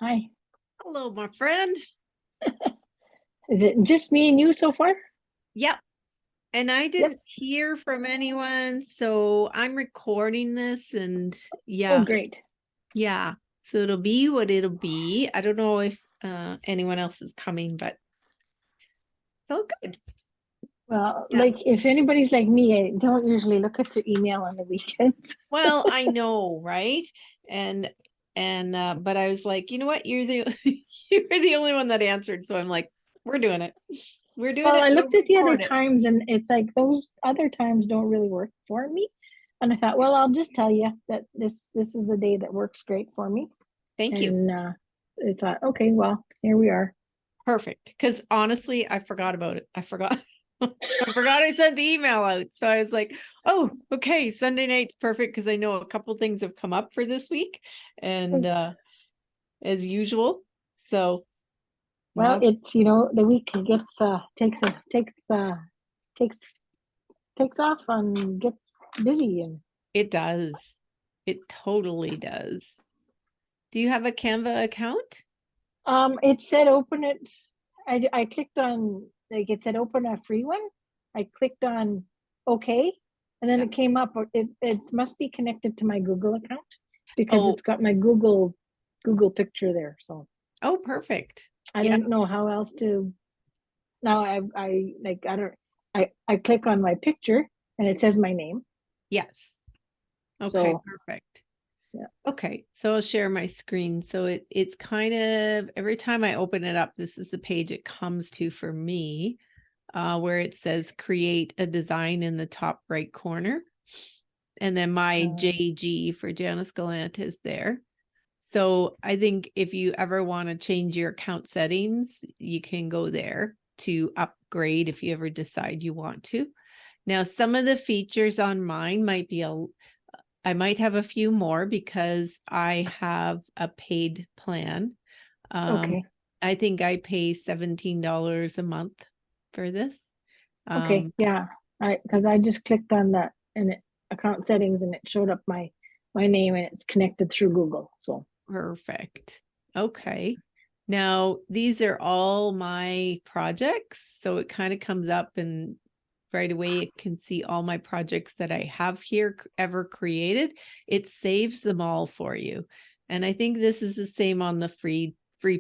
Hi. Hello, my friend. Is it just me and you so far? Yep. And I Yep. didn't hear from anyone, so I'm recording this and Oh, yeah, great. yeah. So it'll be what it'll be. I don't know if anyone else is coming, but it's all good. Well, Yeah. like if anybody's like me, I don't usually look at the email on the weekends. Well, I know, right? And but I was like, you know what? You're the you're the only one that answered, so I'm like, we're doing it. We're doing Well, it. I We'll looked at the other record it. times and it's like those other times don't really work for me. And I thought, well, I'll just tell you that this is the day that works great for me. Thank you. And I thought, okay, well, here we are. Perfect. Because honestly, I forgot about it. I forgot. I forgot I sent the email out. So I was like, oh, okay, Sunday night's perfect because I know a couple things have come up for this week and as usual. So Well, that's it's the week gets takes takes off and gets busy and it does. It totally does. Do you have a Canva account? It said open it. I clicked on, like, it said open a free one. I clicked on okay, and then Yeah. it came up. It must be connected to my Google account because Oh, it's got my Google picture there. So oh, perfect. I Yeah. didn't know how else to. Now I like I don't I click on my picture and it says my name. Yes. Okay, So perfect. yeah. Okay, so I'll share my screen. So it's kind of every time I open it up, this is the page it comes to for me, where it says create a design in the top right corner. And then my Um, JG for Janice Gallant is there. So I think if you ever want to change your account settings, you can go there to upgrade if you ever decide you want to. Now, some of the features on mine might be I might have a few more because I have a paid plan. Um, okay. I think I pay $17 a month for this. Okay. Um, Yeah. Because I just clicked on that and account settings and it showed up my name and it's connected through Google. So Perfect. Okay. Now, these are all my projects. So it kind of comes up and right away it can see all my projects that I have here ever created. It saves them all for you. And I think this is the same on the free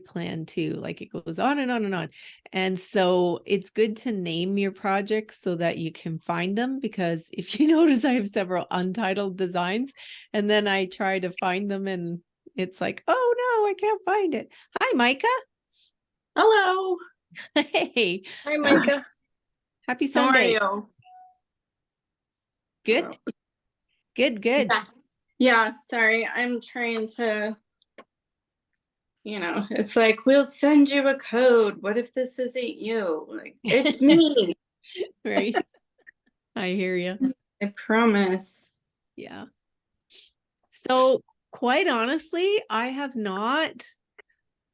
plan too. Like it goes on and on and on. And so it's good to name your projects so that you can find them because if you notice I have several untitled designs and then I try to find them and it's like, oh no, I can't find it. Hi, Micah. Hello. Hey, hi, Micah. happy How are Sunday. you? Good, good, good. Yeah. Yeah, sorry. I'm trying to, it's like, we'll send you a code. What if this isn't you? Like, it's me. Right. I hear you. I promise. Yeah. So, quite honestly, I have not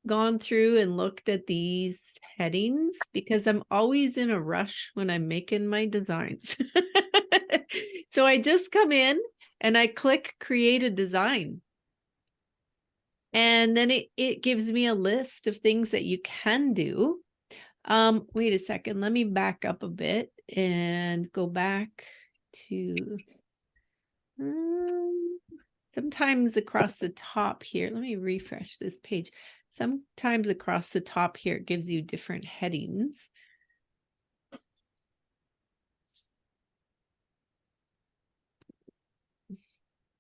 gone through and looked at these headings because I'm always in a rush when I'm making my designs. So I just come in and I click create a design. And then it gives me a list of things that you can do. Wait a second, let me back up a bit and go back to sometimes across the top here. Let me refresh this page. Sometimes across the top here, it gives you different headings.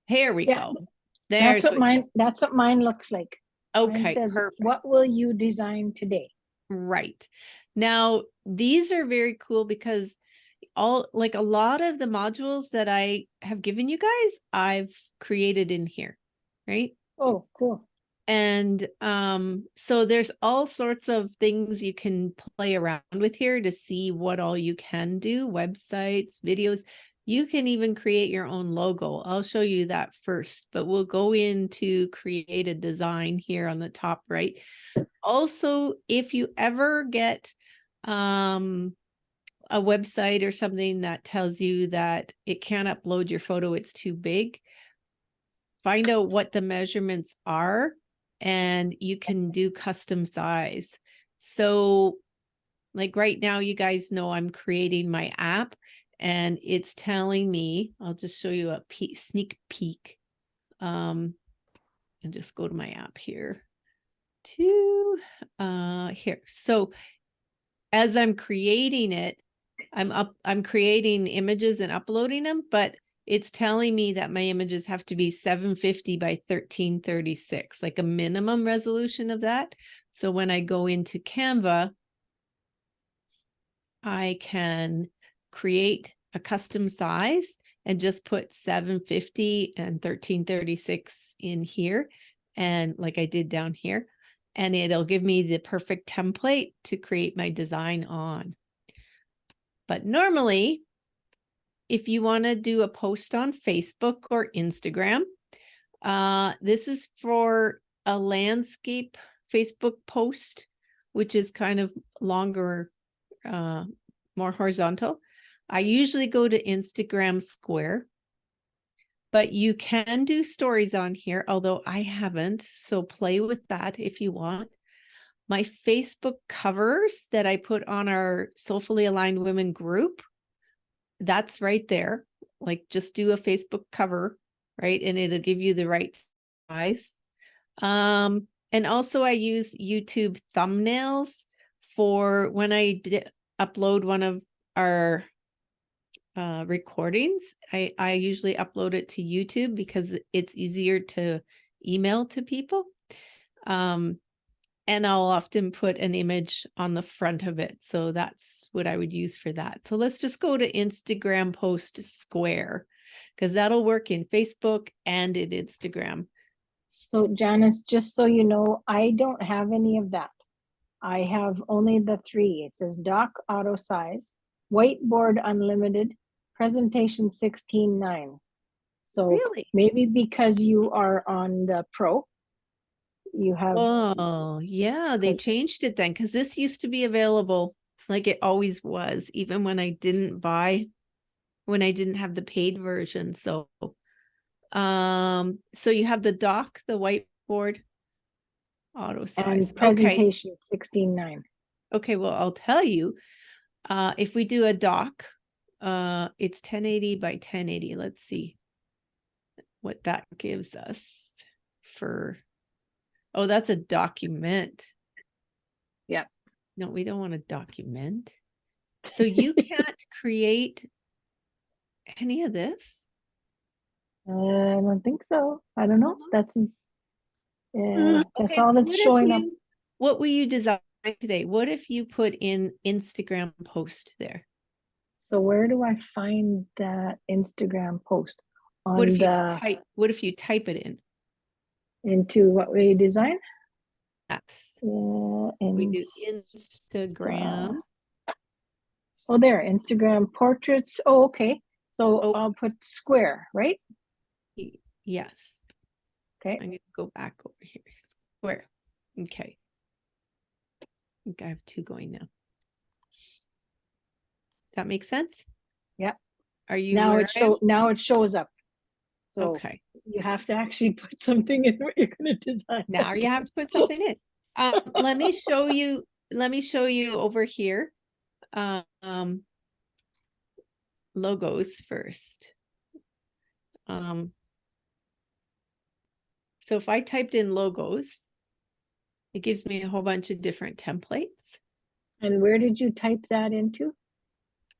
Here we Yeah, go. There's what that's what mine looks like. Mine okay, says, perfect. what will you design today? Right. Now, these are very cool because all like a lot of the modules that I have given you guys, I've created in here, right? Oh, cool. And so there's all sorts of things you can play around with here to see what all you can do, websites, videos. You can even create your own logo. I'll show you that first, but we'll go into create a design here on the top right. Also, if you ever get a website or something that tells you that it can't upload your photo, it's too big, find out what the measurements are and you can do custom size. So like right now, you guys know I'm creating my app, and it's telling me, I'll just show you a sneak peek. And just go to my app here to here. So as I'm creating it, I'm creating images and uploading them, but it's telling me that my images have to be 750 by 1336, like a minimum resolution of that. So when I go into Canva, I can create a custom size and just put 750 and 1336 in here, and like I did down here, and it'll give me the perfect template to create my design on. But normally, if you want to do a post on Facebook or Instagram, this is for a landscape Facebook post, which is kind of longer, more horizontal. I usually go to Instagram Square, but you can do stories on here, although I haven't. So play with that if you want. My Facebook covers that I put on our Soulfully Aligned Women group, that's right there. Like just do a Facebook cover, right? And it'll give you the right size. And also I use YouTube thumbnails for when I upload one of our recordings. I usually upload it to YouTube because it's easier to email to people. And I'll often put an image on the front of it. So that's what I would use for that. So let's just go to Instagram Post Square, because that'll work in Facebook and in Instagram. So Janice, just so you know, I don't have any of that. I have only the 3. It says doc auto size, whiteboard unlimited, presentation 16:9. So Really? maybe because you are on the pro, you have. Oh, yeah, they changed it then, because this used to be available like it always was, even when I didn't have the paid version. So so you have the doc, the whiteboard, auto size. And presentation 16:9. Okay, well, I'll tell you, if we do a doc, it's 1080 by 1080. Let's see what that gives us for, oh, that's a document. Yeah. No, we don't want a document. So you can't create any of this? I don't think so. I don't know. That's Okay, all that's showing up. What will you design today? What if you put in Instagram post there? So where do I find that Instagram post? On What if you the type it in? into what we design? Yes. Yeah, We do Instagram. Oh, there, Instagram portraits. Oh, okay. So Oh. I'll put square, right? Yes. Okay. I'm going to go back over here. Square. Okay. I think I have 2 going now. Does that make sense? Yeah. Are you now it shows up. So okay. you have to actually put something in what you're going to design. Now you have to put something in. Let me show you over here. Logos first. So if I typed in logos, it gives me a whole bunch of different templates. And where did you type that into?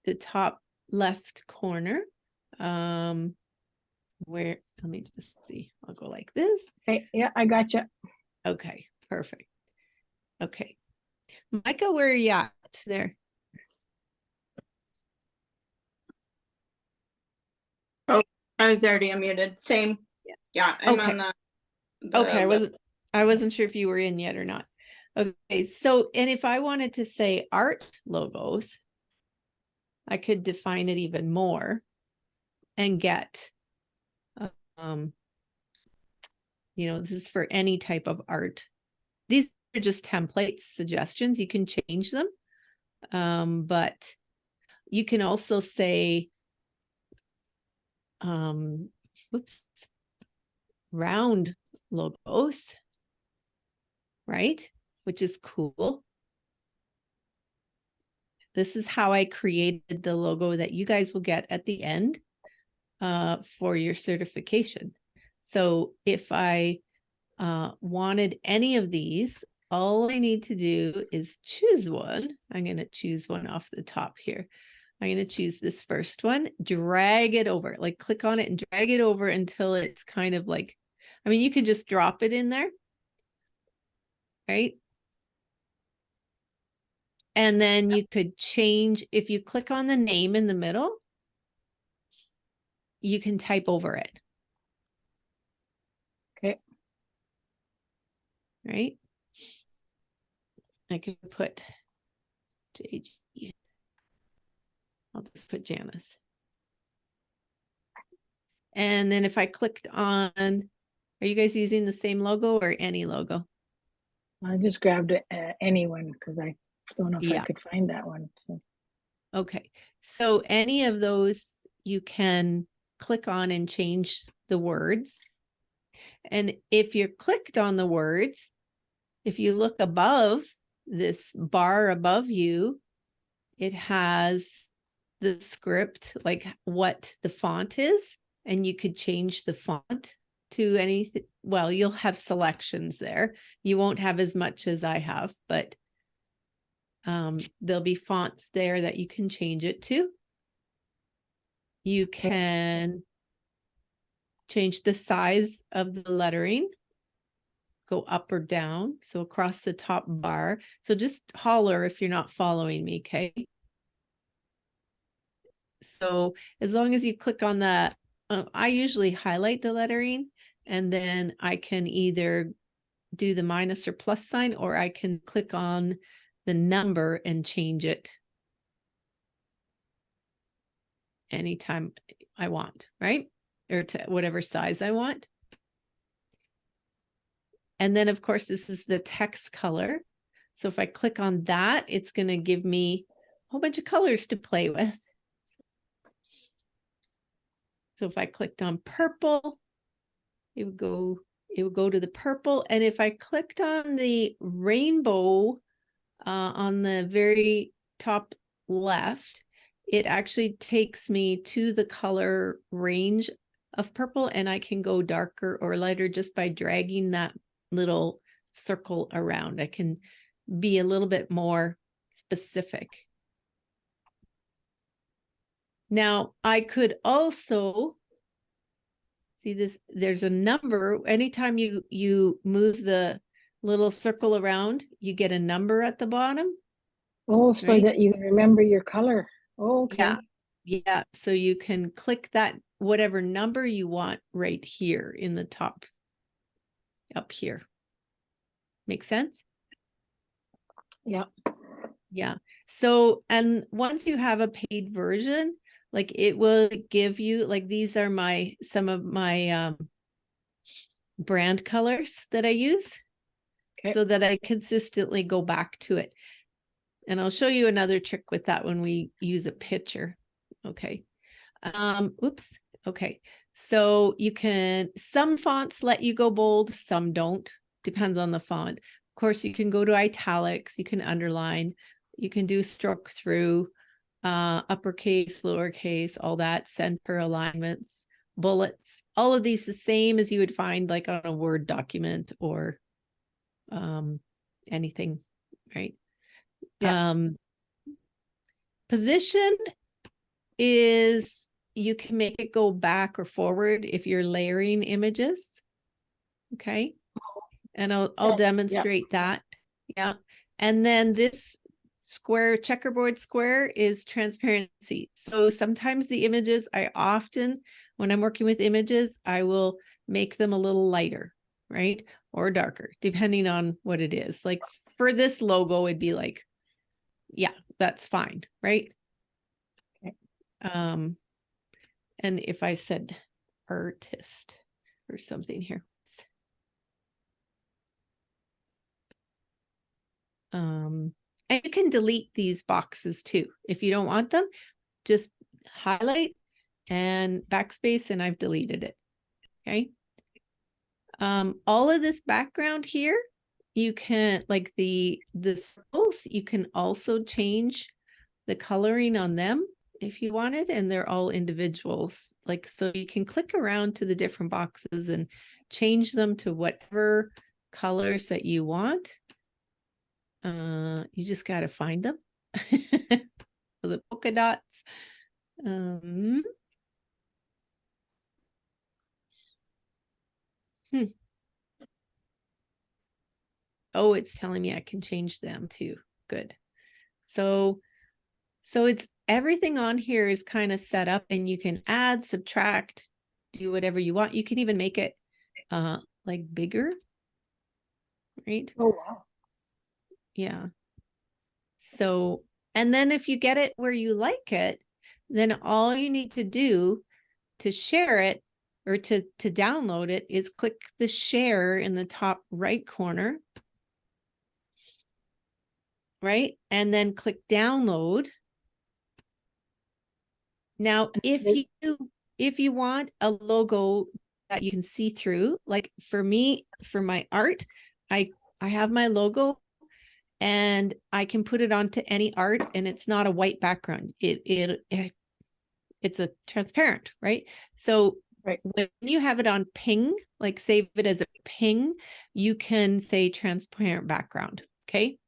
The top left corner. Where, let me just see. I'll go like this. Okay, yeah, I got you. Okay, perfect. Okay. Micah, where are you at there? Oh, I was already unmuted. Same. Yeah, I'm okay. on the okay, I wasn't sure if you were in yet or not. Okay, so, and if I wanted to say art logos, I could define it even more and get, this is for any type of art. These are just templates, suggestions. You can change them. But you can also say, round logos. right? Which is cool. This is how I created the logo that you guys will get at the end for your certification. So if I wanted any of these, all I need to do is choose one. I'm going to choose one off the top here. I'm going to choose this first one, drag it over, like click on it and drag it over until it's kind of like, I mean, you can just drop it in there, right? And then you could change, if you click on the name in the middle, you can type over it. Okay. Right? I can put JG. I'll just put Janice. And then if I clicked on, are you guys using the same logo or any logo? I just grabbed anyone because I don't know if I Yeah. could find that one. So. Okay. So any of those you can click on and change the words. And if you're clicked on the words, if you look above this bar above you, it has the script, like what the font is, and you could change the font to anything. Well, you'll have selections there. You won't have as much as I have, but there'll be fonts there that you can change it to. You can change the size of the lettering, go up or down, so across the top bar. So just holler if you're not following me, okay? So as long as you click on that, I usually highlight the lettering, and then I can either do the minus or plus sign, or I can click on the number and change it anytime I want, right? Or to whatever size I want. And then of course, this is the text color. So if I click on that, it's going to give me a whole bunch of colors to play with. So if I clicked on purple, it would go to the purple. And if I clicked on the rainbow on the very top left, it actually takes me to the color range of purple, and I can go darker or lighter just by dragging that little circle around. I can be a little bit more specific. Now, I could also see this, there's a number. Anytime you move the little circle around, you get a number at the bottom. Oh, so right? that you can remember your color. Oh, okay. Yeah. Yeah. So you can click that, whatever number you want right here in the top, up here. Make sense? Yeah. Yeah. So, and once you have a paid version, like it will give you, like these are some of my brand colors that I use, Okay. so that I consistently go back to it. And I'll show you another trick with that when we use a picture. Okay. Oops. Okay. So you can, some fonts let you go bold, some don't, depends on the font. Of course, you can go to italics, you can underline, you can do stroke through, uppercase, lowercase, all that, center alignments, bullets, all of these the same as you would find like on a Word document or anything, right? Yeah. Position is, you can make it go back or forward if you're layering images. Okay. And I'll demonstrate that. Yeah. And then this square, checkerboard square, is transparency. So sometimes the images, when I'm working with images, I will make them a little lighter, right? Or darker, depending on what it is. Like for this logo, it'd be like, yeah, that's fine, right? Okay. And if I said artist or something here. And you can delete these boxes too. If you don't want them, just highlight and backspace, and I've deleted it. Okay. All of this background here, you can, like the circles, you can also change the coloring on them if you wanted, and they're all individuals. Like, so you can click around to the different boxes and change them to whatever colors that you want. You just got to find them. The polka dots. Oh, it's telling me I can change them too. Good. So it's everything on here is kind of set up, and you can add, subtract, do whatever you want. You can even make it like bigger, right? Oh, wow. Yeah. So, and then if you get it where you like it, then all you need to do to share it or to download it is click the share in the top right corner, right? And then click download. Now, if you want a logo that you can see through, like for me, for my art, I have my logo and I can put it onto any art, and it's not a white background. It's a transparent, right? So Right. when you have it on ping, like save it as a ping, you can say transparent background. Okay.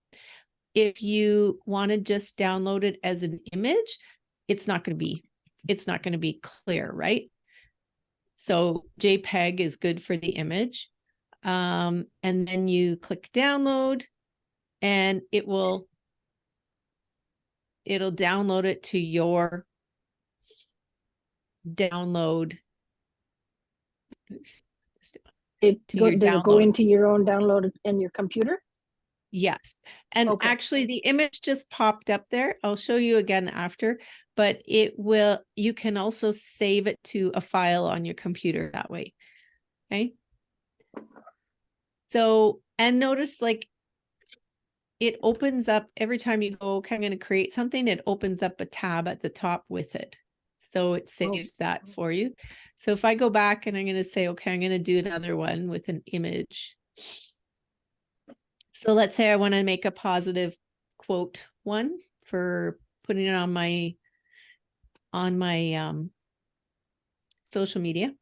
If you want to just download it as an image, it's not going to be clear, right? So JPEG is good for the image. And then you click download, and it'll download it to your download. Does it go into your own download in your computer? Yes. And Okay. actually the image just popped up there. I'll show you again after, but you can also save it to a file on your computer that way. Okay. So, and notice like it opens up every time you go, okay, I'm going to create something. It opens up a tab at the top with it. So it saves that for you. So if I go back and I'm going to say, okay, I'm going to do another one with an image. So let's say I want to make a positive quote one for putting it on my social media.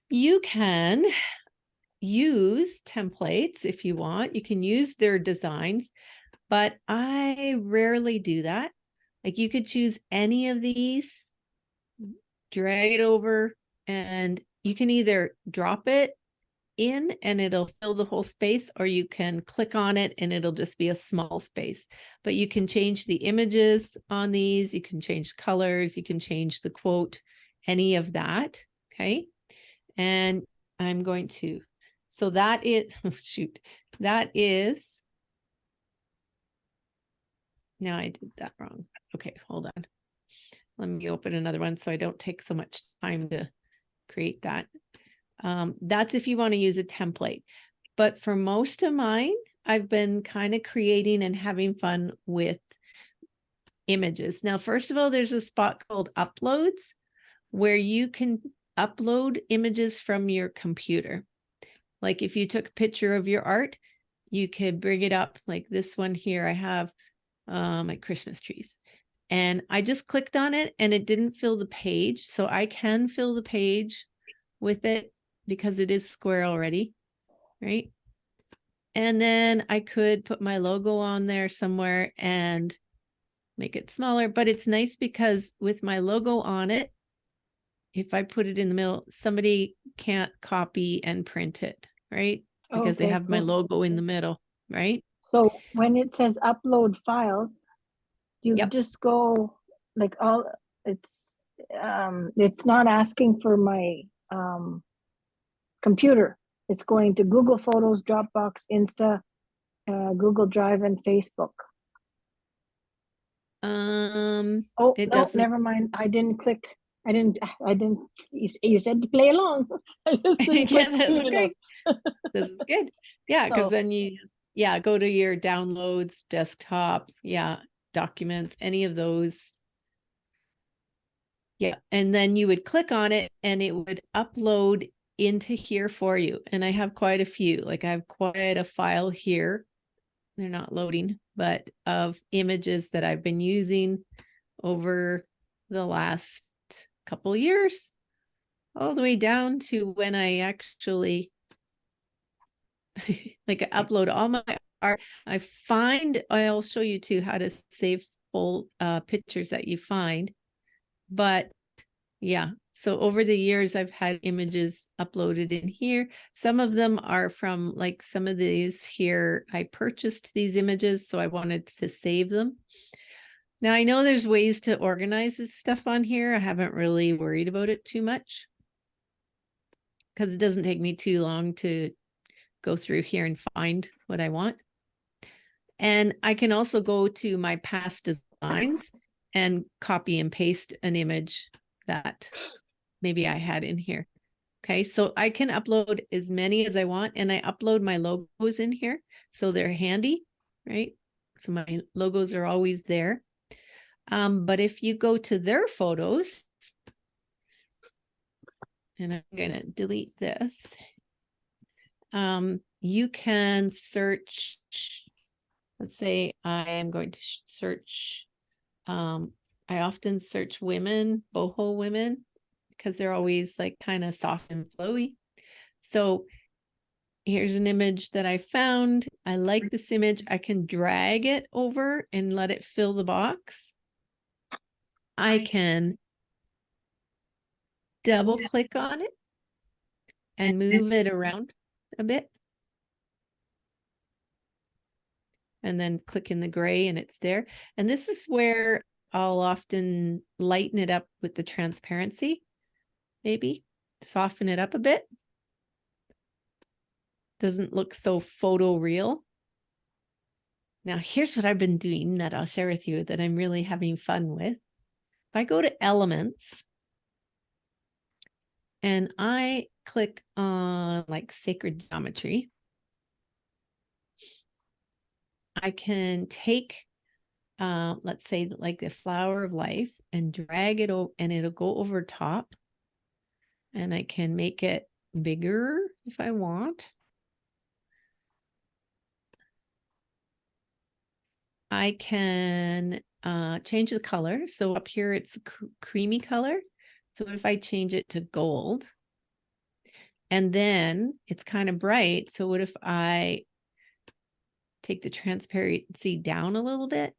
You can use templates if you want. You can use their designs, but I rarely do that. Like you could choose any of these, drag it over, and you can either drop it in and it'll fill the whole space, or you can click on it and it'll just be a small space. But you can change the images on these, you can change colors, you can change the quote, any of that. Okay. And I'm going to, so that is, oh shoot, that is, now I did that wrong. Okay, hold on. Let me open another one so I don't take so much time to create that. That's if you want to use a template. But for most of mine, I've been kind of creating and having fun with images. Now, first of all, there's a spot called uploads where you can upload images from your computer. Like if you took a picture of your art, you could bring it up like this one here. I have my Christmas trees. And I just clicked on it and it didn't fill the page. So I can fill the page with it because it is square already, right? And then I could put my logo on there somewhere and make it smaller. But it's nice because with my logo on it, if I put it in the middle, somebody can't copy and print it, right? Because they have my logo in the middle, right? So when it says upload files, you just go like it's not asking for my computer. It's going to Google Photos, Dropbox, Insta, Google Drive, and Facebook. It doesn't. Never mind. I didn't click. I didn't. You said to play along. I just didn't click. Yeah, that's great. This is good. Yeah, because then you go to your downloads, desktop, documents, any of those. Yeah, and then you would click on it and it would upload into here for you. And I have quite a few, like I have quite a file here. They're not loading, but of images that I've been using over the last couple years, all the way down to when I actually like I upload all my art. I'll show you too how to save full pictures that you find. But yeah, so over the years, I've had images uploaded in here. Some of them are from like some of these here. I purchased these images, so I wanted to save them. Now I know there's ways to organize this stuff on here. I haven't really worried about it too much because it doesn't take me too long to go through here and find what I want. And I can also go to my past designs and copy and paste an image that maybe I had in here. Okay, so I can upload as many as I want, and I upload my logos in here. So they're handy, right? So my logos are always there. But if you go to their photos, and I'm gonna delete this, you can search, let's say I am going to search, I often search women, boho women, because they're always like kind of soft and flowy. So here's an image that I found. I like this image. I can drag it over and let it fill the box. I can double click on it and move it around a bit. And then click in the gray and it's there. And this is where I'll often lighten it up with the transparency, maybe soften it up a bit. Doesn't look so photo real. Now, here's what I've been doing that I'll share with you that I'm really having fun with. If I go to elements and I click on like sacred geometry, I can take, let's say like the flower of life and drag it over and it'll go over top. And I can make it bigger if I want. I can change the color. So up here, it's a creamy color. So if I change it to gold, and then it's kind of bright. So what if I take the transparency down a little bit?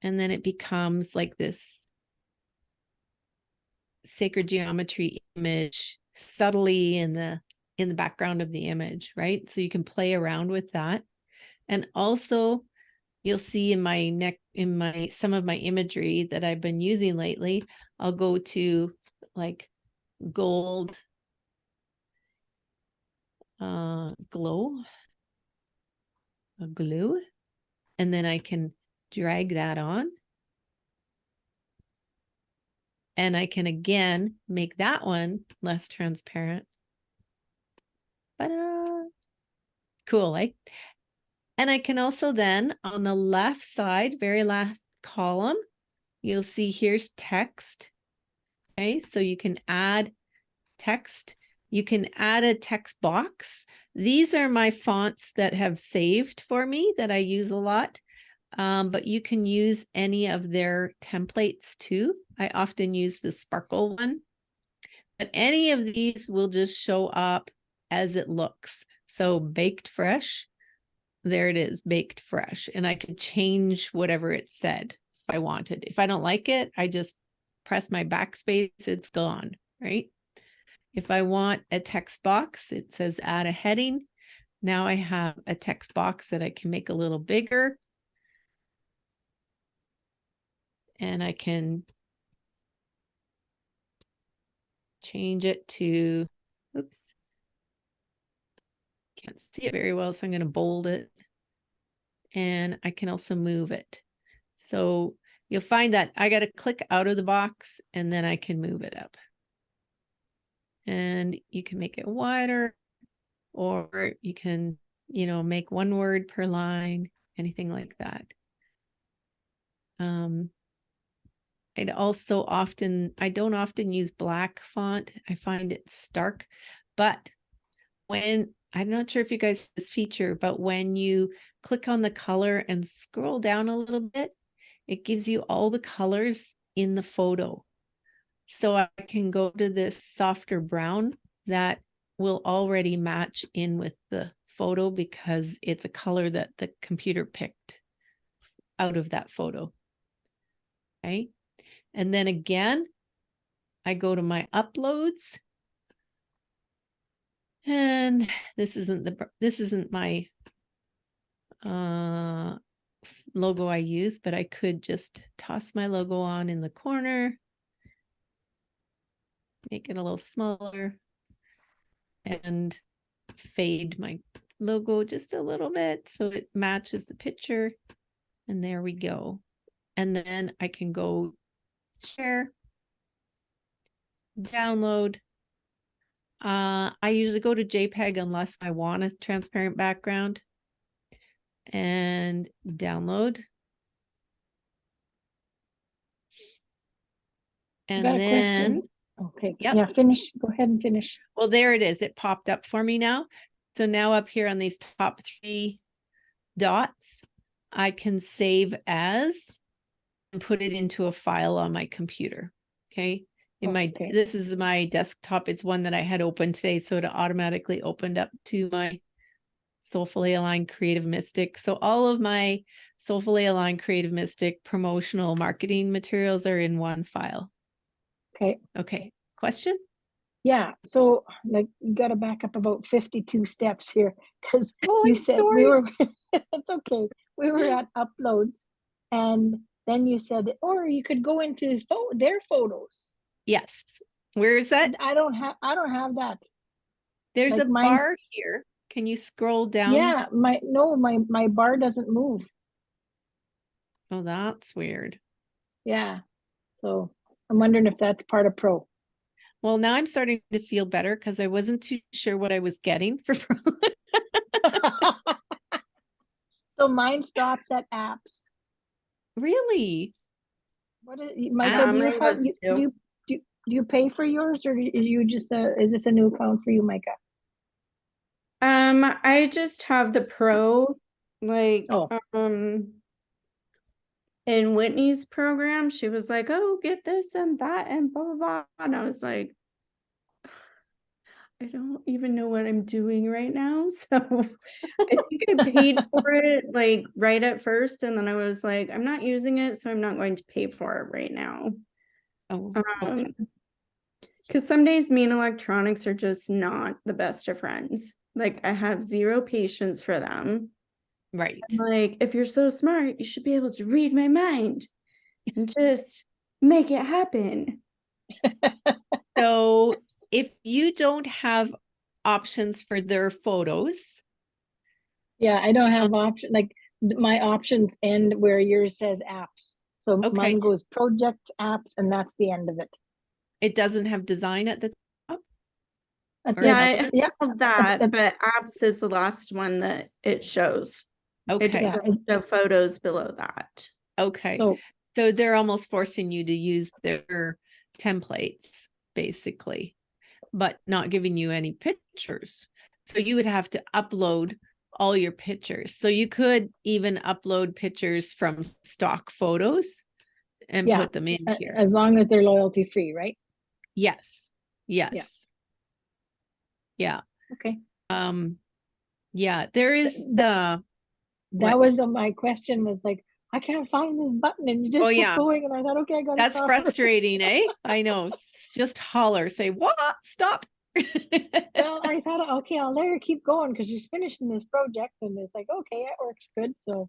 And then it becomes like this sacred geometry image subtly in the background of the image, right? So you can play around with that. And also you'll see in some of my imagery that I've been using lately, I'll go to like gold glue, and then I can drag that on. And I can again make that one less transparent. Cool, eh? And I can also then on the left side, very left column, you'll see here's text. Okay, so you can add text. You can add a text box. These are my fonts that have saved for me that I use a lot. But you can use any of their templates too. I often use the sparkle one, but any of these will just show up as it looks. So baked fresh, there it is, baked fresh. And I could change whatever it said if I wanted. If I don't like it, I just press my backspace, it's gone, right? If I want a text box, it says add a heading. Now I have a text box that I can make a little bigger. And I can change it to, oops, can't see it very well, so I'm going to bold it. And I can also move it. So you'll find that I got to click out of the box and then I can move it up. And you can make it wider, or you can, make one word per line, anything like that. I don't often use black font. I find it stark, but I'm not sure if you guys see this feature, but when you click on the color and scroll down a little bit, it gives you all the colors in the photo. So I can go to this softer brown that will already match in with the photo because it's a color that the computer picked out of that photo. Okay. And then again, I go to my uploads. And this isn't my logo I use, but I could just toss my logo on in the corner, make it a little smaller, and fade my logo just a little bit so it matches the picture. And there we go. And then I can go share, download. I usually go to JPEG unless I want a transparent background, and download. And Got a then, question. Okay. yep. Yeah, finish. Go ahead and finish. Well, there it is. It popped up for me now. So now up here on these top 3 dots, I can save as and put it into a file on my computer. Okay. This is my desktop. It's one that I had open today. So it automatically opened up to my Soulfully Aligned Creative Mystic. So all of my Soulfully Aligned Creative Mystic promotional marketing materials are in one file. Okay. Okay. Question? Yeah. So like you got to back up about 52 steps here because I'm said sorry. it's okay. We were at uploads and then you said, or you could go into their photos. Yes. Where is that? I don't have that. There's like a bar here. Can you scroll down? Yeah, my bar doesn't move. Oh, that's weird. Yeah. So I'm wondering if that's part of Pro. Well, now I'm starting to feel better because I wasn't too sure what I was getting for Pro. So mine stops at apps. Really? What is Micah? Do you pay for yours, or is you just is this a new account for you, Micah? I just have the Pro, like, in Whitney's program, she was like, oh, get this and that and blah, blah, blah. And I was like, I don't even know what I'm doing right now. So I think I paid for it like right at first. And then I was like, I'm not using it, so I'm not going to pay for it right now. Oh, okay. Because some days me and electronics are just not the best of friends. Like I have zero patience for them. Right. I'm like, if you're so smart, you should be able to read my mind and just make it happen. So if you don't have options for their photos. Yeah, I don't have option. Like my options end where yours says apps. So mine goes projects, apps, and that's the end of it. It doesn't have design at the top? Yeah, I have that, but apps is the last one that it shows. Okay. It doesn't show photos below that. Okay. So they're almost forcing you to use their templates, basically, but not giving you any pictures. So you would have to upload all your pictures. So you could even upload pictures from stock photos and put them in here. As long as they're loyalty free, right? Yes. Yes. Yeah. Okay. Yeah, there is that was my question was like, I can't find this button, and you just kept going, and I thought, okay, I got it. That's frustrating, eh? I know. Just holler, say, what? Stop. Well, I thought, okay, I'll let her keep going because she's finishing this project, and it's like, okay, it works good. So,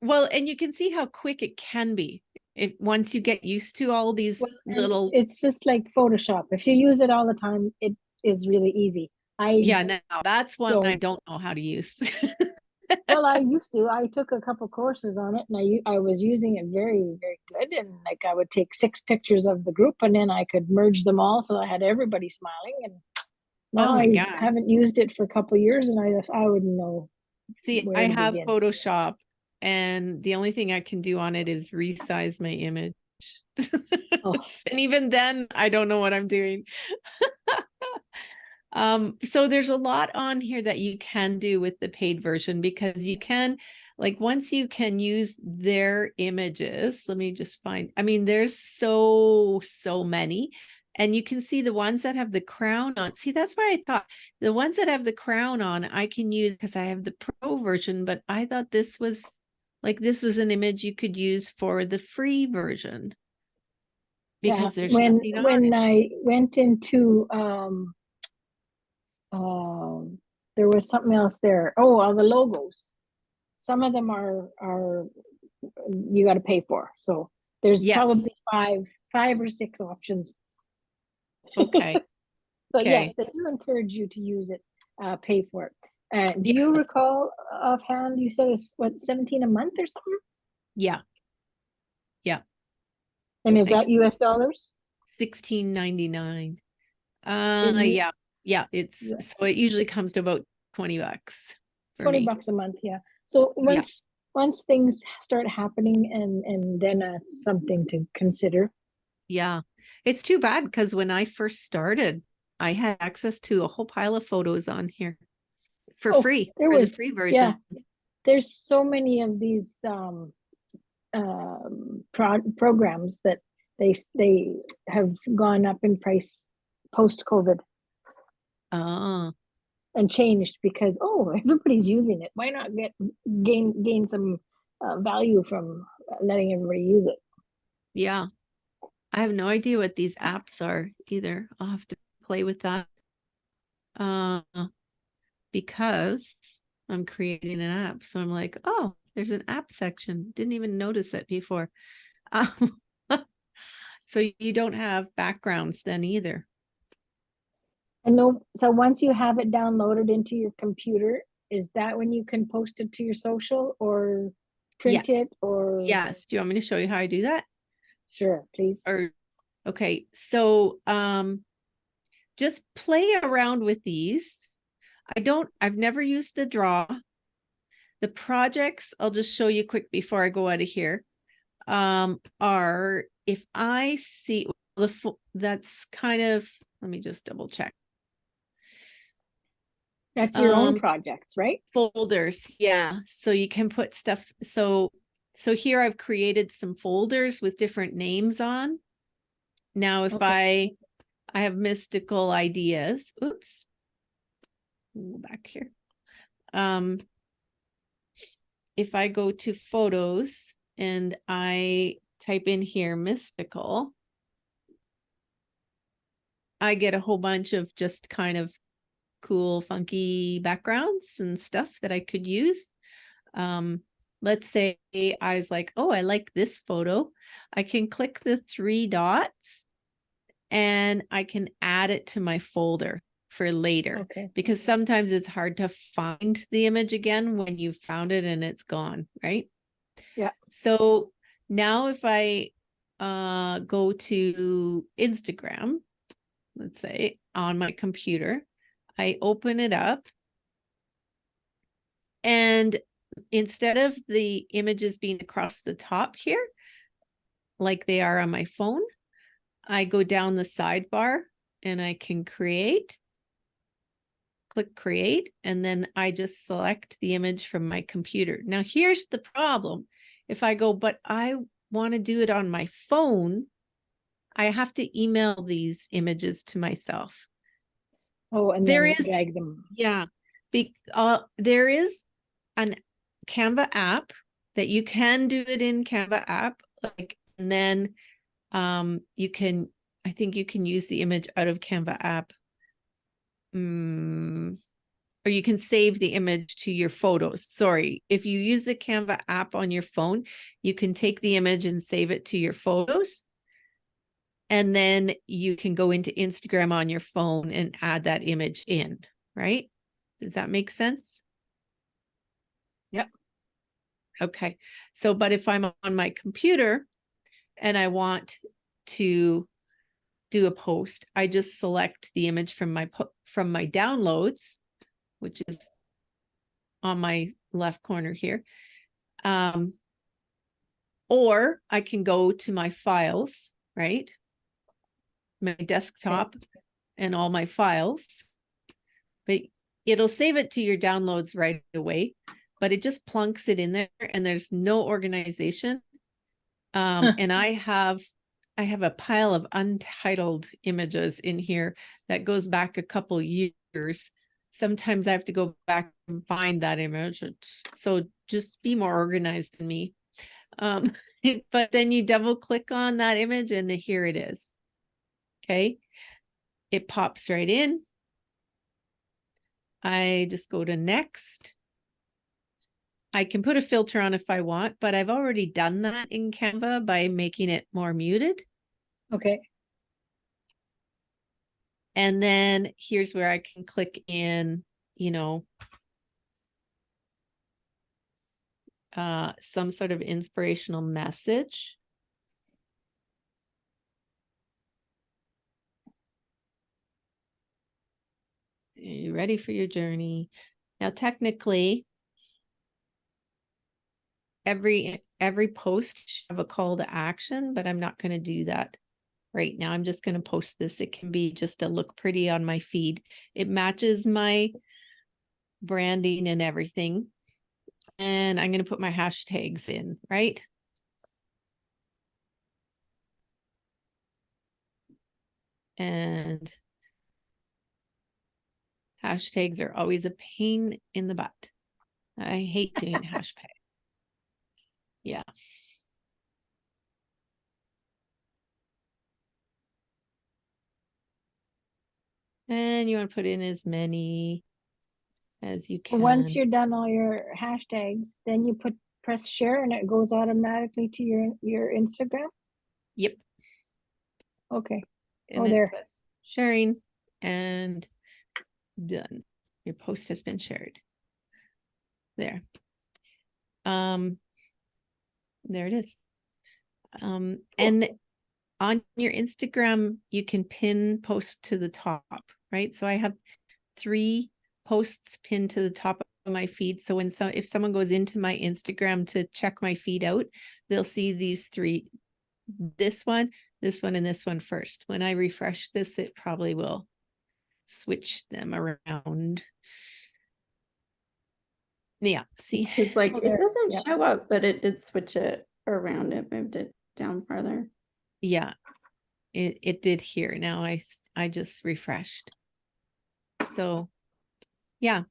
well, and you can see how quick it can be if once you get used to all these little. It's just like Photoshop. If you use it all the time, it is really easy. Now that's one I don't know how to use. Well, I used to. I took a couple courses on it, and I was using it very, very good. And like I would take 6 pictures of the group, and then I could merge them all, so I had everybody smiling. And now I haven't used it for a couple of years, and I wouldn't know. See, I have Photoshop, and the only thing I can do on it is resize my image. Oh. And even then, I don't know what I'm doing. So there's a lot on here that you can do with the paid version, because you can, like, once you can use their images, let me just find, I mean, there's so many, and you can see the ones that have the crown on. See, that's why I thought the ones that have the crown on, I can use because I have the pro version, but I thought this was an image you could use for the free version. Because there's nothing on when it. I went into there was something else there. Oh, all the logos. Some of them are you got to pay for. So there's probably Yes. five or six options. Okay. So Okay. yes, they do encourage you to use it, pay for it. Do you Yes. recall offhand? You said it's what, 17 a month or something? Yeah. Yeah. And is Like that US dollars? $16.99. In you, Yeah. Yeah. It's yeah, so it usually comes to about $20 for 20 me. bucks a month. Yeah. So Yeah. once things start happening, and then it's something to consider. Yeah. It's too bad because when I first started, I had access to a whole pile of photos on here for Oh, free, there for the was, free yeah, version. there's so many of these programs that they have gone up in price post COVID Oh, and changed because, oh, everybody's using it. Why not gain some value from letting everybody use it? yeah. I have no idea what these apps are either. I'll have to play with that. Uh, because I'm creating an app. So I'm like, oh, there's an app section. Didn't even notice it before. Um, so you don't have backgrounds then either. And no, so once you have it downloaded into your computer, is that when you can post it to your social or print Yes. it or? Yes. Do you want me to show you how I do that? Sure, please. Or okay. So just play around with these. I've never used the draw. The projects, I'll just show you quick before I go out of here. Are if I see that's kind of, let me just double check. That's your own projects, right? Folders, yeah. So you can put stuff. So here I've created some folders with different names on. Now, if I have mystical ideas. Oops. Go back here. If I go to photos and I type in here mystical, I get a whole bunch of just kind of cool, funky backgrounds and stuff that I could use. Let's say I was like, oh, I like this photo. I can click the 3 dots and I can add it to my folder for later. Okay. Because sometimes it's hard to find the image again when you found it and it's gone, right? Yeah. So now if I go to Instagram, let's say on my computer, I open it up, and instead of the images being across the top here, like they are on my phone, I go down the sidebar and I can create, click create, and then I just select the image from my computer. Now here's the problem. If I go, but I want to do it on my phone, I have to email these images to myself. Oh, and There then is, drag them. yeah, there is an Canva app that you can do it in Canva app, like, and then you can, I think you can use the image out of Canva app. Or you can save the image to your photos. Sorry, if you use the Canva app on your phone, you can take the image and save it to your photos. And then you can go into Instagram on your phone and add that image in, right? Does that make sense? Yep. Okay. So, but if I'm on my computer and I want to do a post, I just select the image from my downloads, which is on my left corner here. Or I can go to my files, right? My desktop and all my files. But it'll save it to your downloads right away, but it just plunks it in there and there's no organization. And I have a pile of untitled images in here that goes back a couple years. Sometimes I have to go back and find that image. So just be more organized than me. But then you double click on that image and here it is. Okay. It pops right in. I just go to next. I can put a filter on if I want, but I've already done that in Canva by making it more muted. Okay. And then here's where I can click in, you know, some sort of inspirational message. Are you ready for your journey? Now, technically, every post should have a call to action, but I'm not going to do that right now. I'm just going to post this. It can be just to look pretty on my feed. It matches my branding and everything. And I'm going to put my hashtags in, right? And hashtags are always a pain in the butt. I hate doing hashtag. Yeah. And you want to put in as many as you can. Once you're done all your hashtags, then you press share and it goes automatically to your Instagram. Yep. Okay. And Oh, there. says sharing and done. Your post has been shared. There. There it is. Cool. And on your Instagram, you can pin post to the top, right? So I have 3 posts pinned to the top of my feed. So if someone goes into my Instagram to check my feed out, they'll see these 3, this one, and this one first. When I refresh this, it probably will switch them around. Yeah, see. It's like, Oh, it there. doesn't Yeah. show up, but it did switch it around. It moved it down farther. Yeah, it did here. Now I just refreshed. So yeah,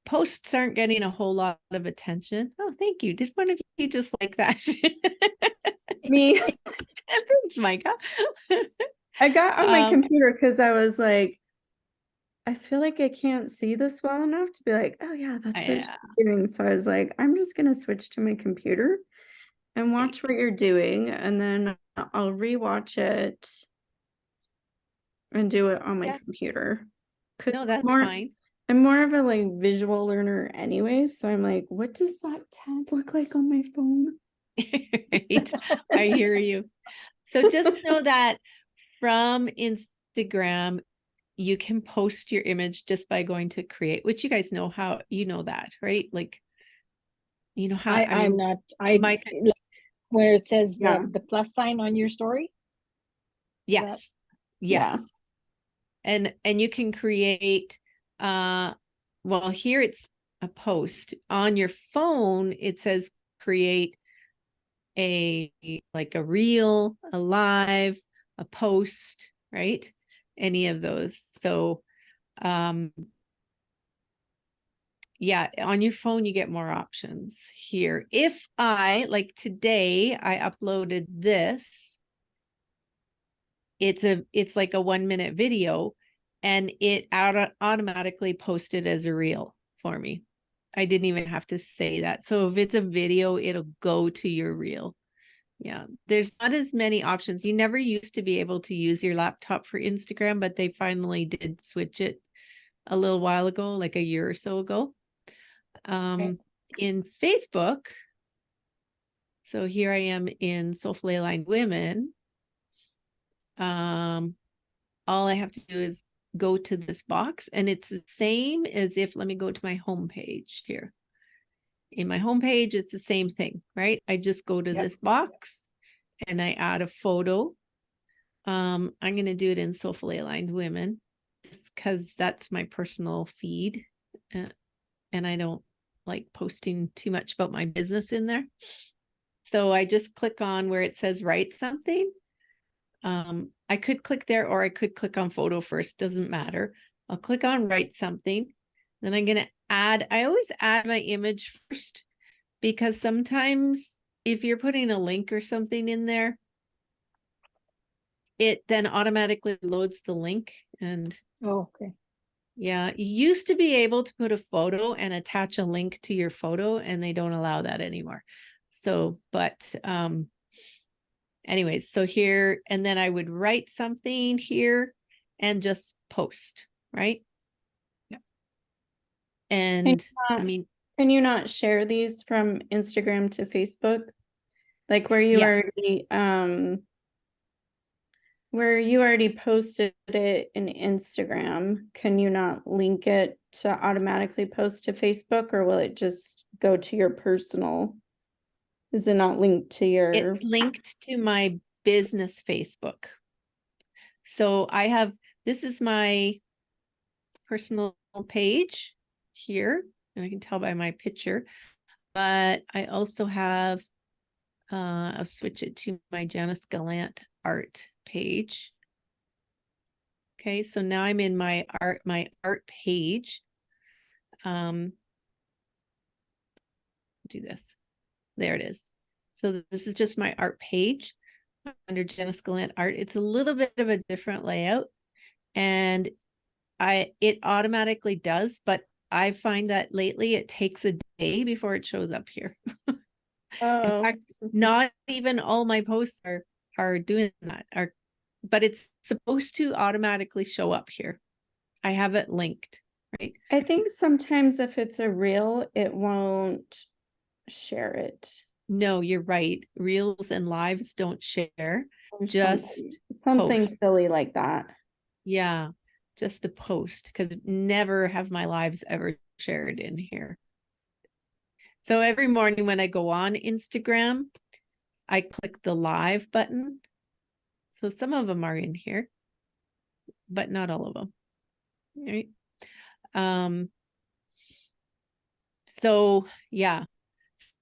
posts aren't getting a whole lot of attention. Oh, thank you. Did one of you just like that? Me, Thanks, Micah. I got on my computer because I was like, I feel like I can't see this well enough to be like, oh yeah, that's what she's doing. So I was like, I'm just gonna switch to my computer and watch what you're doing, and then I'll rewatch it and do it on my computer. No, that's fine. I'm more of a like visual learner anyway, so I'm like, what does that tab look like on my phone? Right. I hear you. So just know that from Instagram, you can post your image just by going to create, which you guys know how, you know that, right? Like, you know how I'm not, like, where it says the plus sign on your story. Yes. Yes. Yeah. And you can create, well, here it's a post. On your phone, it says create like a reel, a live, a post, right? Any of those. So yeah, on your phone you get more options here. If like today I uploaded this, it's like a 1-minute video and it automatically posted as a reel for me. I didn't even have to say that. So if it's a video, it'll go to your reel. Yeah, there's not as many options. You never used to be able to use your laptop for Instagram, but they finally did switch it a little while ago, like a year or so ago. In Facebook, so here I am in Soulfully Aligned Women. All I have to do is go to this box, and it's the same as if, let me go to my home page here. In my homepage, it's the same thing, right? I just go to this box and I add a photo. I'm going to do it in Soulfully Aligned Women because that's my personal feed. And I don't like posting too much about my business in there. So I just click on where it says write something. I could click there or I could click on photo first, doesn't matter. I'll click on write something. Then I'm going to add, I always add my image first because sometimes if you're putting a link or something in there, it then automatically loads the link. And Oh, okay. yeah, you used to be able to put a photo and attach a link to your photo, and they don't allow that anymore. So, but anyways, so here, and then I would write something here and just post, right? Yeah. And I mean, can you not share these from Instagram to Facebook? Like where you yes. already posted it in Instagram, can you not link it to automatically post to Facebook, or will it just go to your personal? Is it not linked to your? It's linked to my business Facebook. So I have, this is my personal page here, and I can tell by my picture, but I also have, I'll switch it to my Janice Gallant art page. Okay, so now I'm in my art page. Do this. There it is. So this is just my art page under Janice Gallant art. It's a little bit of a different layout, and it automatically does, but I find that lately it takes a day before it shows up here. In fact, not even all my posts are doing that, but it's supposed to automatically show up here. I have it linked, right? I think sometimes if it's a reel, it won't share it. No, you're right. Reels and lives don't share. Or just something post. silly like that. Yeah, just a post, because never have my lives ever shared in here. So every morning when I go on Instagram, I click the live button. So some of them are in here, but not all of them. Right. So yeah.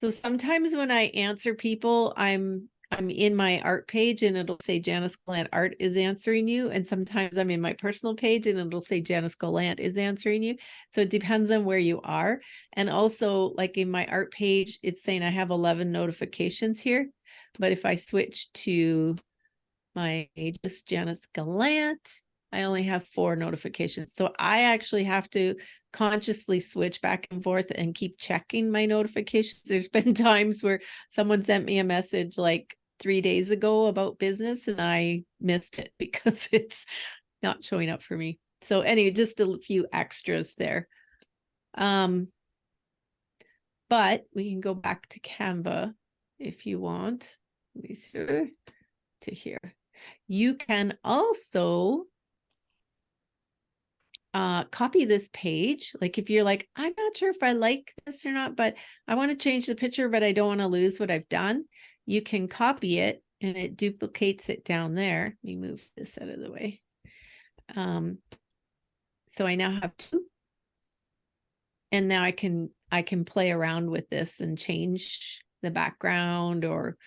So sometimes when I answer people, I'm in my art page and it'll say Janice Gallant Art is answering you. And sometimes I'm in my personal page and it'll say Janice Gallant is answering you. So it depends on where you are. And also, like in my art page, it's saying I have 11 notifications here. But if I switch to my just Janice Gallant, I only have 4 notifications. So I actually have to consciously switch back and forth and keep checking my notifications. There's been times where someone sent me a message like 3 days ago about business and I missed it because it's not showing up for me. So anyway, just a few extras there. But we can go back to Canva if you want. Be sure to here. You can also copy this page. Like if you're like, I'm not sure if I like this or not, but I want to change the picture, but I don't want to lose what I've done. You can copy it and it duplicates it down there. Let me move this out of the way. So I now have 2. And now I can play around with this and change the background or,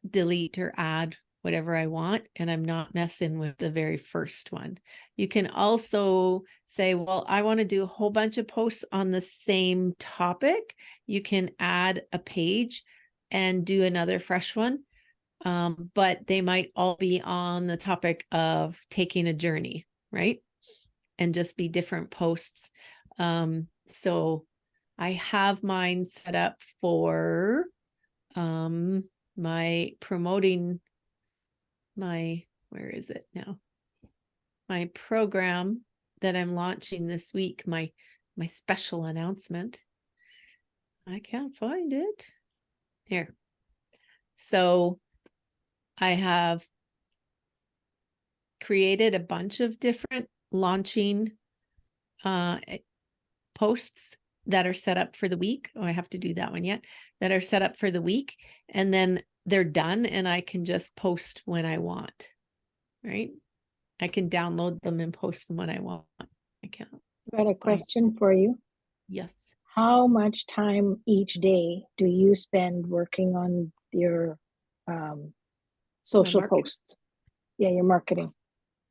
delete or add whatever I want, and I'm not messing with the very first one. You can also say, well, I want to do a whole bunch of posts on the same topic. You can add a page and do another fresh one, but they might all be on the topic of taking a journey, right? And just be different posts. So I have mine set up for my promoting where is it now? My program that I'm launching this week, my special announcement. I can't find it. Here. So I have created a bunch of different launching posts that are set up for the week. Oh, I have to do that one yet. That are set up for the week. And then they're done and I can just post when I want, right? I can download them and post them when I want. I can't. I got a question for you. Yes. How much time each day do you spend working on your social marketing? posts? Yeah, your marketing.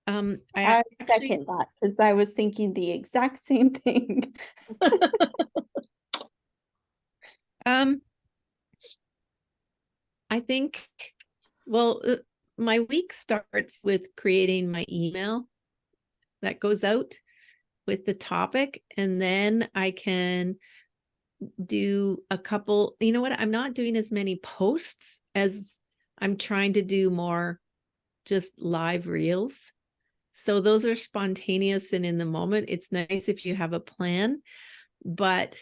I second that because I was thinking the exact same thing. I think, well, my week starts with creating my email that goes out with the topic, and then I can do a couple, you know what, I'm not doing as many posts as I'm trying to do more just live reels. So those are spontaneous and in the moment. It's nice if you have a plan, but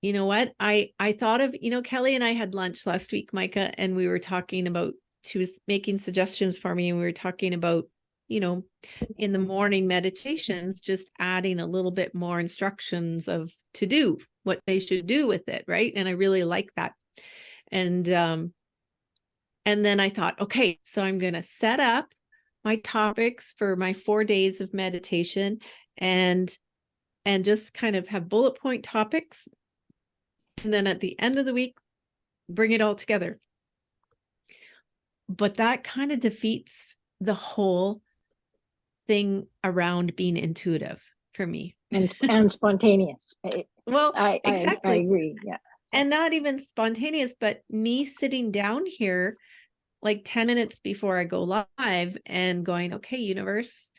you know what, I thought of, you know, Kelly and I had lunch last week, Micah, and we were talking about, she was making suggestions for me, and we were talking about, you know, in the morning meditations, just adding a little bit more instructions of to do, what they should do with it, right? And I really like that. And then I thought, okay, so I'm going to set up my topics for my 4 days of meditation and just kind of have bullet point topics. And then at the end of the week, bring it all together. But that kind of defeats the whole thing around being intuitive for me. And spontaneous. Well, exactly. I agree. Yeah. And not even spontaneous, but me sitting down here like 10 minutes before I go live and going, okay, universe,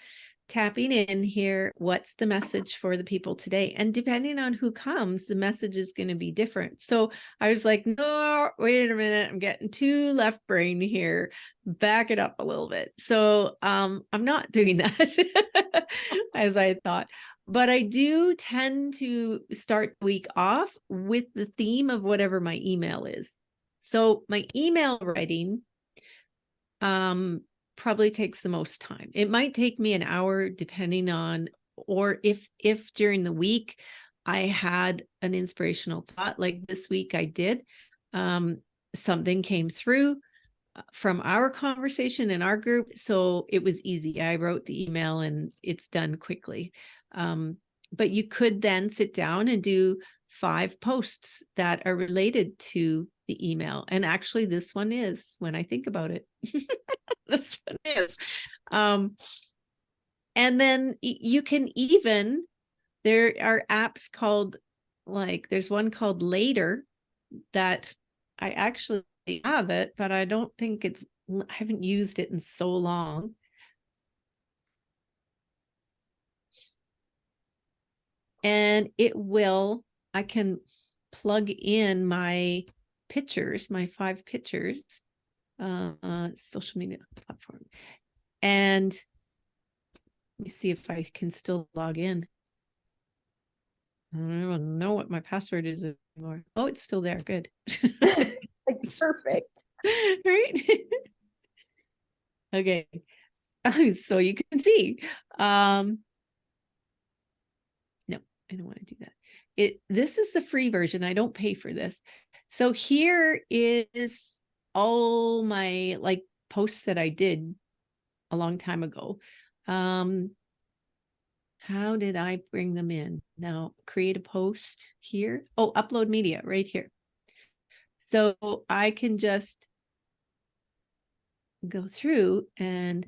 tapping in here, what's the message for the people today? And depending on who comes, the message is going to be different. So I was like, no, wait a minute, I'm getting too left brain here. Back it up a little bit. So I'm not doing that as I thought. But I do tend to start the week off with the theme of whatever my email is. So my email writing probably takes the most time. It might take me an hour depending on, or if during the week I had an inspirational thought, like this week I did, something came through from our conversation in our group. So it was easy. I wrote the email and it's done quickly. But you could then sit down and do 5 posts that are related to the email. And actually this one is, when I think about it, this one is. And then you can even, there are apps called, like, there's one called Later that I actually have it, but I don't think I haven't used it in so long. And I can plug in my pictures, my 5 pictures, social media platform. And let me see if I can still log in. I don't even know what my password is anymore. Oh, it's still there. Good. Perfect. Right? Okay. So you can see. No, I don't want to do that. This is the free version. I don't pay for this. So here is all my like posts that I did a long time ago. How did I bring them in? Now create a post here. Oh, upload media right here. So I can just go through and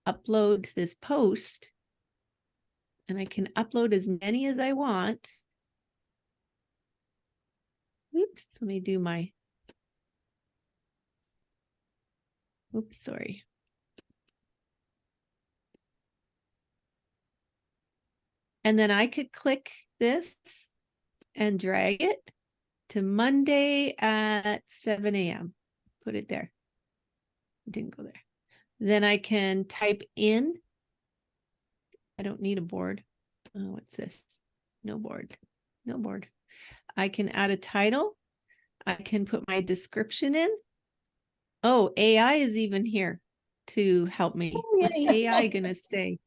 upload this post, and I can upload as many as I want. Oops, let me do my, oops, sorry. And then I could click this and drag it to Monday at 7 a.m. Put it there. It didn't go there. Then I can type in. I don't need a board. Oh, what's this? No board. No board. I can add a title. I can put my description in. Oh, AI is even here to help me. Oh, What's AI going to say?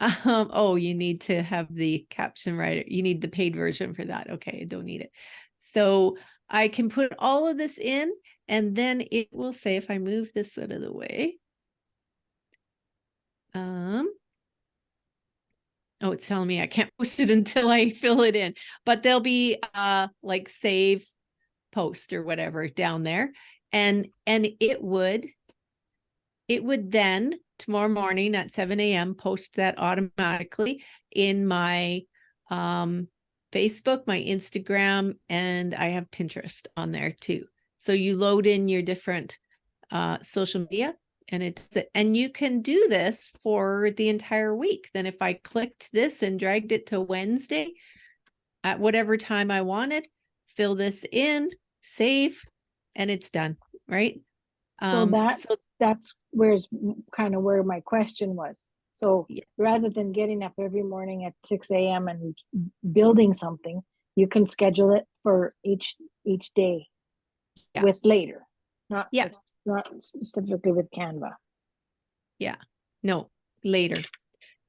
Oh, you need to have the caption writer. You need the paid version for that. Okay, I don't need it. So I can put all of this in, and then it will say, if I move this out of the way, oh, it's telling me I can't post it until I fill it in, but there'll be like save post or whatever down there. And it would then tomorrow morning at 7 a.m. post that automatically in my Facebook, my Instagram, and I have Pinterest on there too. So you load in your different social media, and you can do this for the entire week. Then if I clicked this and dragged it to Wednesday at whatever time I wanted, fill this in, save, and it's done, right? So that's where's kind of where my question was. So yeah. rather than getting up every morning at 6 a.m. and building something, you can schedule it for each day with Yes. later, not specifically with Canva. Yeah, no, later.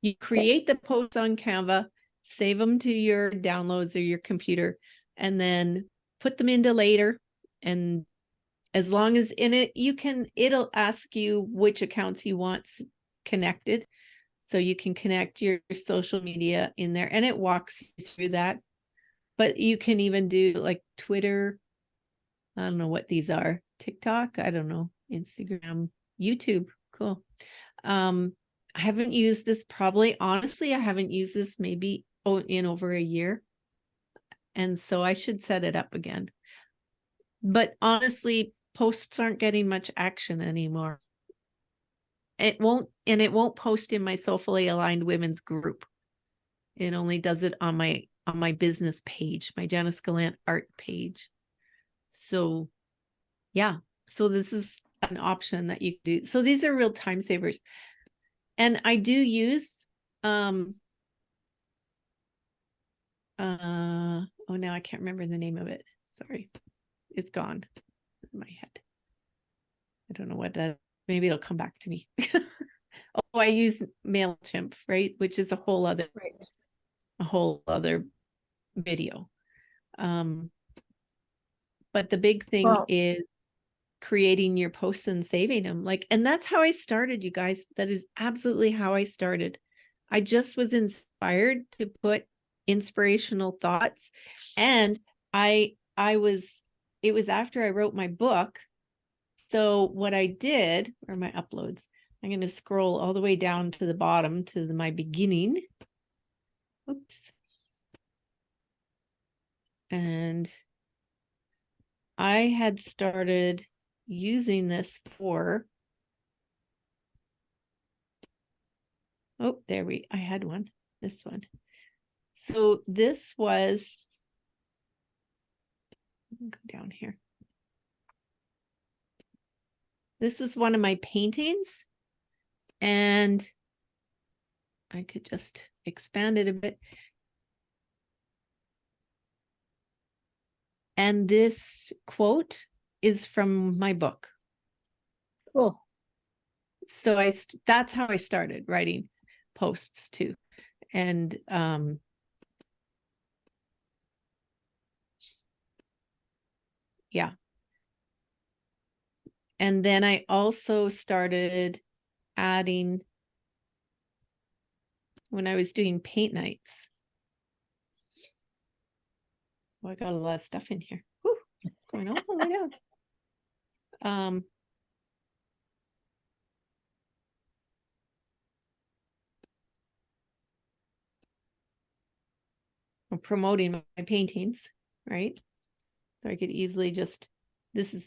You create the posts on Canva, save them to your downloads or your computer, and then put them into later. And as long as in it, it'll ask you which accounts you want connected. So you can connect your social media in there, and it walks you through that. But you can even do like Twitter. I don't know what these are. TikTok, I don't know. Instagram, YouTube. Cool. I haven't used this honestly, I haven't used this maybe in over a year. And so I should set it up again. But honestly, posts aren't getting much action anymore. It won't post in my Soulfully Aligned Women's group. It only does it on my business page, my Janice Gallant art page. So yeah, so this is an option that you can do. So these are real time savers. And I do use oh, now I can't remember the name of it. Sorry. It's gone in my head. I don't know what that, maybe it'll come back to me. Oh, I use MailChimp, right? Which is a whole other video. But the big thing is creating your posts and saving them. And that's how I started, you guys. That is absolutely how I started. I just was inspired to put inspirational thoughts. And it was after I wrote my book. So what I did, or my uploads, I'm going to scroll all the way down to the bottom to my beginning. Oops. And I had started using this for, I had one, this one. So this was, go down here. This was one of my paintings, and I could just expand it a bit. And this quote is from my book. Cool. So that's how I started writing posts too. And yeah. And then I also started adding, when I was doing paint nights. Oh, I got a lot of stuff in here. Whew, going all the way down. I'm promoting my paintings, right? So I could easily just, this is,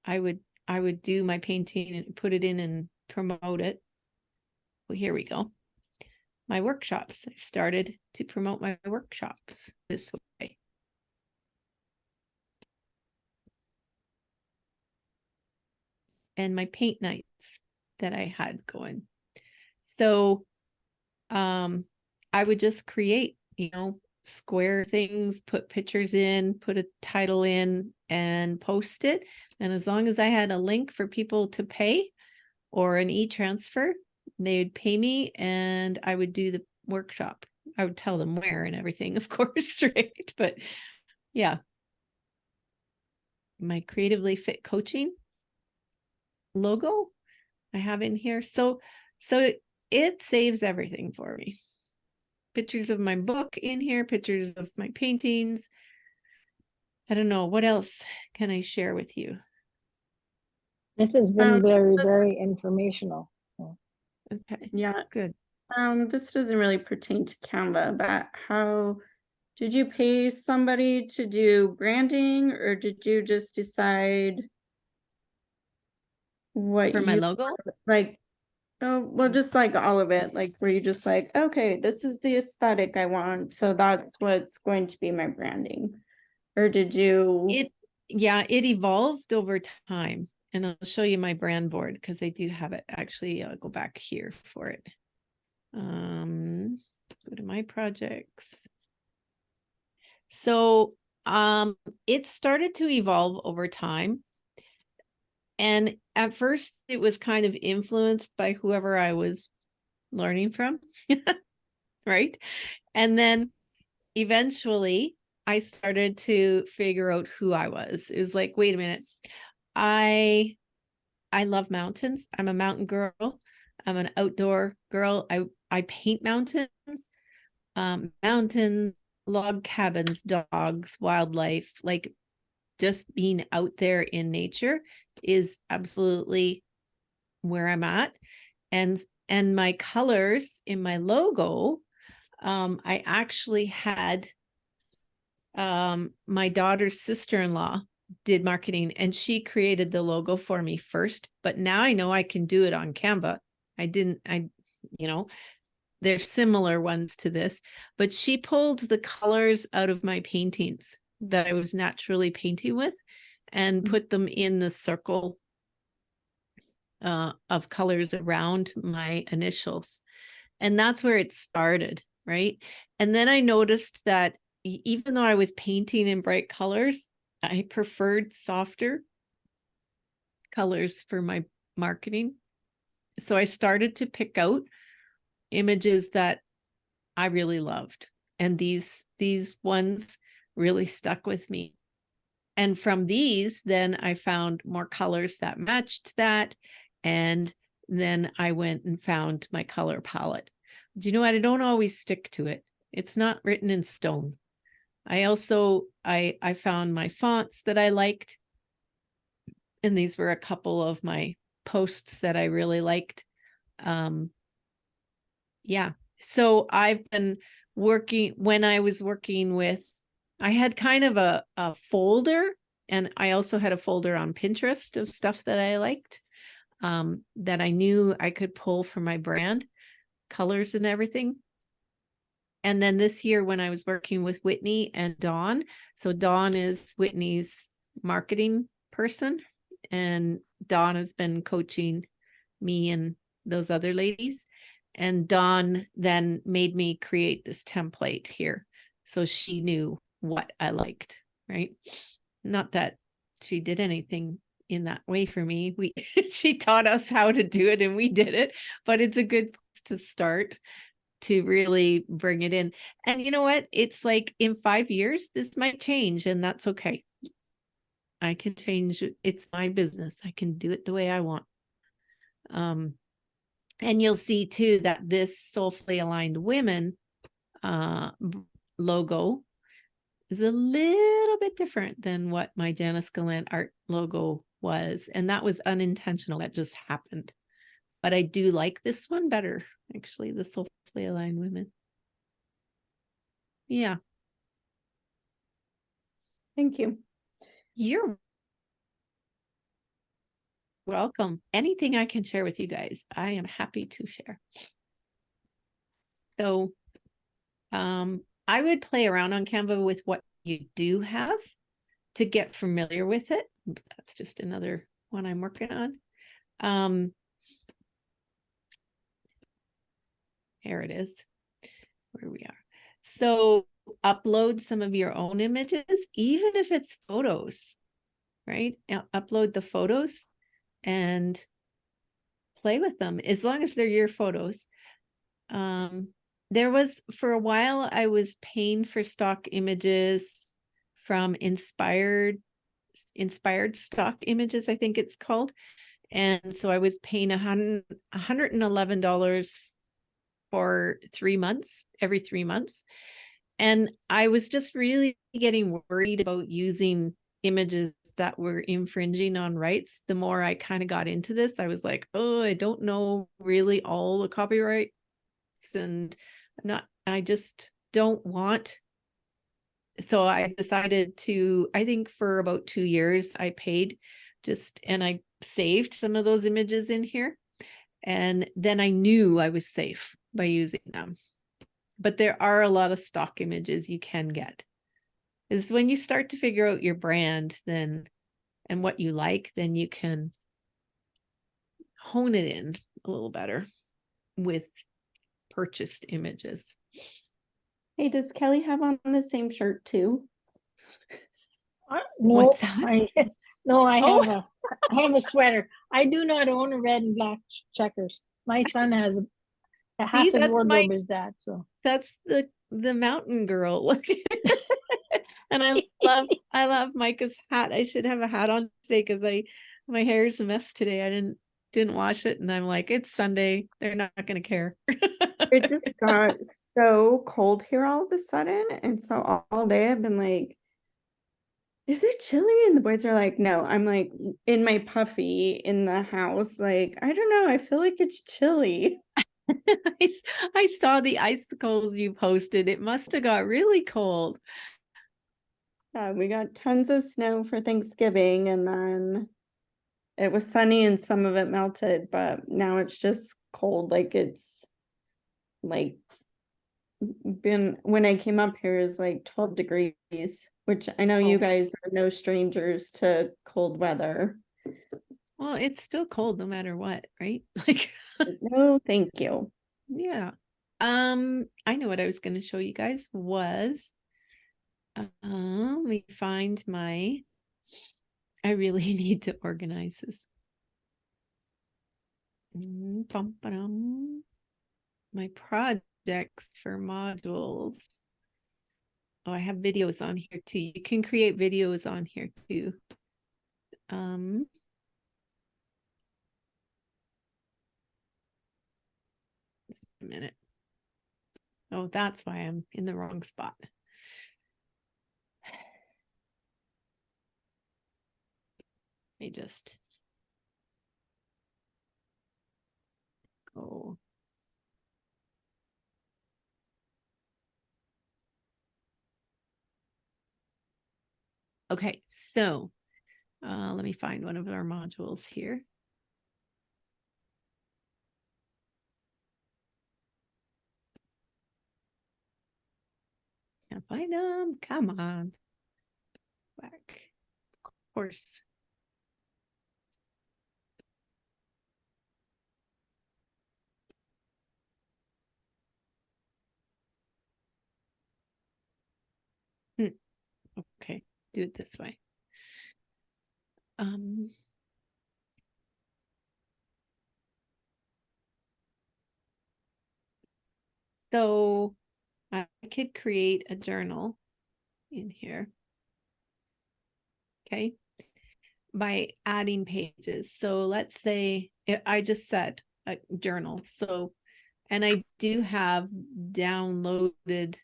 I would do my painting and put it in and promote it. Well, here we go. My workshops. I started to promote my workshops this way. And my paint nights that I had going. So I would just create, square things, put pictures in, put a title in, and post it. And as long as I had a link for people to pay or an e-transfer, They'd pay me and I would do the workshop. I would tell them where and everything, of course, right? But yeah. My Creatively Fit coaching logo I have in here. So it saves everything for me. Pictures of my book in here, pictures of my paintings. I don't know. What else can I share with you? This has been very, very informational. Okay. Yeah. Good. This doesn't really pertain to Canva, but how did you pay somebody to do branding, or did you just decide what For my you logo? like? Oh, well, just like all of it, like were you just like, okay, this is the aesthetic I want, so that's what's going to be my branding? Or did you? It evolved over time. And I'll show you my brand board because I do have it. Actually, I'll go back here for it. Go to my projects. So it started to evolve over time. And at first it was kind of influenced by whoever I was learning from. Right. And then eventually I started to figure out who I was. It was like, wait a minute. I love mountains. I'm a mountain girl. I'm an outdoor girl. I paint mountains, mountains, log cabins, dogs, wildlife, like just being out there in nature is absolutely where I'm at. And my colors in my logo, I actually had my daughter's sister-in-law did marketing and she created the logo for me first, but now I know I can do it on Canva. There's similar ones to this, but she pulled the colors out of my paintings that I was naturally painting with and put them in the circle of colors around my initials. And that's where it started, right? And then I noticed that even though I was painting in bright colors, I preferred softer colors for my marketing. So I started to pick out images that I really loved. And these ones really stuck with me. And from these, then I found more colors that matched that. And then I went and found my color palette. Do you know what? I don't always stick to it. It's not written in stone. I also, I found my fonts that I liked. And these were a couple of my posts that I really liked. Yeah. So I've been working, when I was working with, I had kind of a folder, and I also had a folder on Pinterest of stuff that I liked, that I knew I could pull for my brand, colors and everything. And then this year when I was working with Whitney and Dawn, so Dawn is Whitney's marketing person, and Dawn has been coaching me and those other ladies. And Dawn then made me create this template here. So she knew what I liked, right? Not that she did anything in that way for me. She taught us how to do it and we did it, but it's a good place to start to really bring it in. And you know what? It's like in 5 years, this might change, and that's okay. I can change. It's my business. I can do it the way I want. And you'll see too that this Soulfully Aligned Women logo is a little bit different than what my Janice Gallant art logo was. And that was unintentional. That just happened. But I do like this one better, actually, the Soulfully Aligned Women. Yeah. Thank you. You're welcome. Anything I can share with you guys, I am happy to share. So I would play around on Canva with what you do have to get familiar with it. That's just another one I'm working on. Here it is, where we are. So upload some of your own images, even if it's photos, right? Upload the photos and play with them as long as they're your photos. There was, for a while, I was paying for stock images from inspired stock images, I think it's called. And so I was paying $111 for 3 months, every 3 months. And I was just really getting worried about using images that were infringing on rights. The more I kind of got into this, I was like, oh, I don't know really all the copyrights, and I just don't want. So I decided to, I think for about 2 years, I paid and I saved some of those images in here. And then I knew I was safe by using them. But there are a lot of stock images you can get. Is when you start to figure out your brand then and what you like, then you can hone it in a little better with purchased images. Hey, does Kelly have on the same shirt too? No, What's that? I have a sweater. I do not own a red and black checkers. My son has a half his wardrobe is that. So that's the mountain girl. Look. And I love Micah's hat. I should have a hat on today because my hair is a mess today. I didn't wash it, and I'm like, it's Sunday. They're not going to care. It just got so cold here all of a sudden, and so all day I've been like, is it chilly? And the boys are like, no. I'm like in my puffy in the house, like, I don't know. I feel like it's chilly. I saw the icicles you posted. It must have got really cold. We got tons of snow for Thanksgiving, and then it was sunny and some of it melted, but now it's just cold. Like it's like when I came up here is like 12 degrees, which I know you guys are no strangers to cold weather. Well, it's still cold no matter what, right? Like, no, thank you. Yeah. I know what I was going to show you guys was let me find I really need to organize this. My projects for modules. Oh, I have videos on here too. You can create videos on here too. Just a minute. Oh, that's why I'm in the wrong spot. Let me just go. Okay, so let me find one of our modules here. Can't find them. Come on. Back. Of course. Okay, do it this way. So I could create a journal in here. Okay, by adding pages. So let's say I just said a journal. So, and I do have downloaded.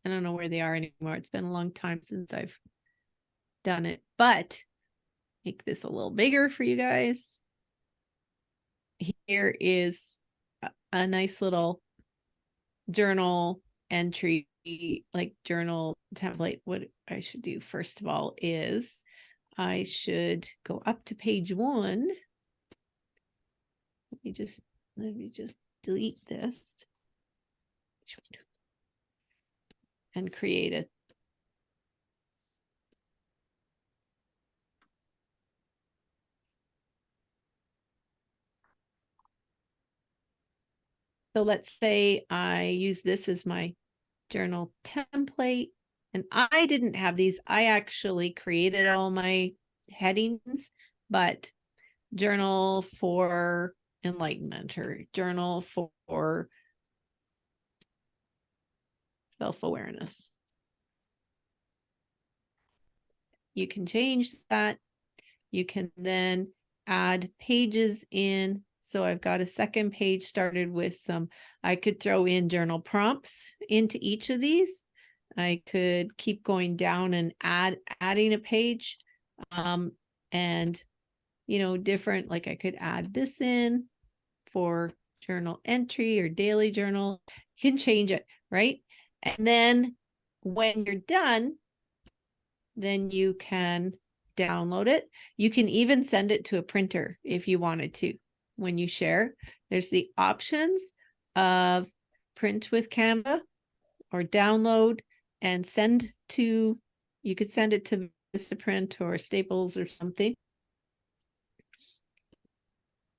I don't know where they are anymore. It's been a long time since I've done it, but make this a little bigger for you guys. Here is a nice little journal entry, like journal template. What I should do first of all is I should go up to page 1. Let me just delete this and create it. So let's say I use this as my journal template, and I didn't have these. I actually created all my headings, but journal for enlightenment or journal for self-awareness. You can change that. You can then add pages in. So I've got a second page started with I could throw in journal prompts into each of these. I could keep going down and adding a page, and, different, like I could add this in for journal entry or daily journal. You can change it, right? And then when you're done, then you can download it. You can even send it to a printer if you wanted to. When you share, there's the options of print with Canva or download and send to, you could send it to Vistaprint or Staples or something.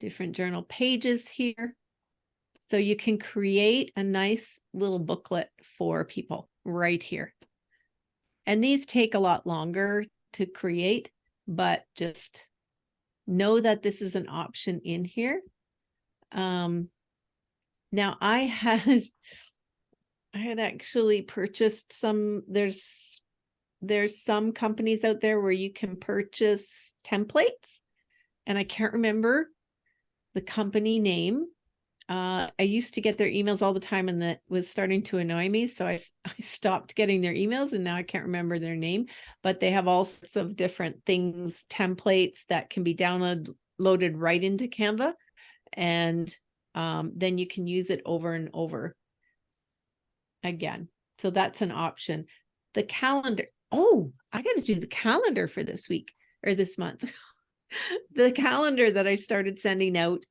Different journal pages here. So you can create a nice little booklet for people right here. And these take a lot longer to create, but just know that this is an option in here. Now I had actually purchased some, there's some companies out there where you can purchase templates, and I can't remember the company name. I used to get their emails all the time, and that was starting to annoy me. So I stopped getting their emails, and now I can't remember their name, but they have all sorts of different things, templates that can be loaded right into Canva. And then you can use it over and over again. So that's an option. The calendar. Oh, I got to do the calendar for this week or this month. The calendar that I started sending out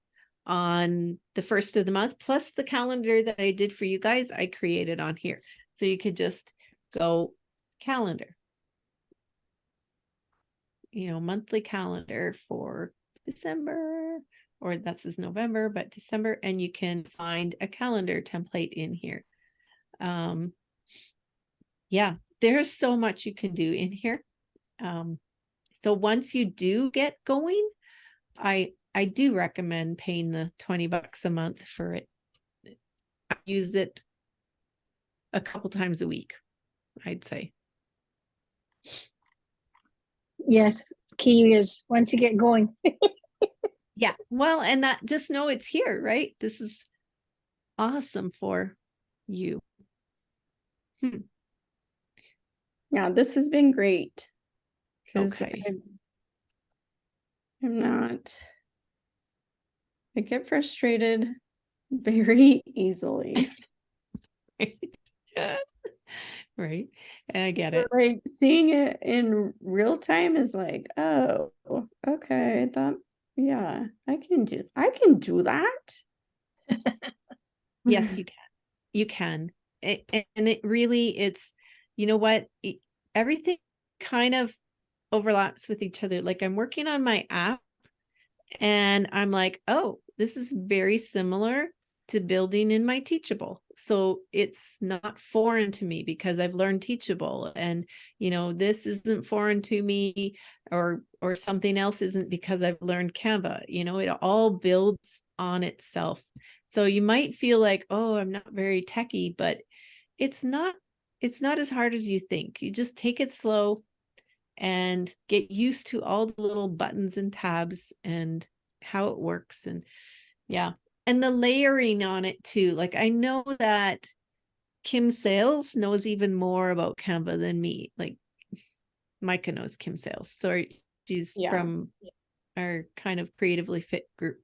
on the 1st of the month, plus the calendar that I did for you guys, I created on here. So you could just go calendar, monthly calendar for December, or this is November, but December, and you can find a calendar template in here. Yeah, there's so much you can do in here. So once you do get going, I do recommend paying the $20 a month for it. I use it a couple times a week, I'd say. Yes, key is once you get going. Yeah, well, and that, just know it's here, right? This is awesome for you. Yeah, this has been great. Okay. I'm not, I get frustrated very easily. Right. And I get it. Like seeing it in real time is like, oh, okay. Yeah, I can do that. Yes, you can. You can. And it really, it's, you know what? Everything kind of overlaps with each other. Like I'm working on my app and I'm like, oh, this is very similar to building in my Teachable. So it's not foreign to me because I've learned Teachable, and this isn't foreign to me, or something else isn't because I've learned Canva. It all builds on itself. So you might feel like, oh, I'm not very techie, but it's not as hard as you think. You just take it slow and get used to all the little buttons and tabs and how it works. And yeah. And the layering on it too. Like I know that Kim Sales knows even more about Canva than me. Like Micah knows Kim Sales. So she's from our kind of creatively fit group.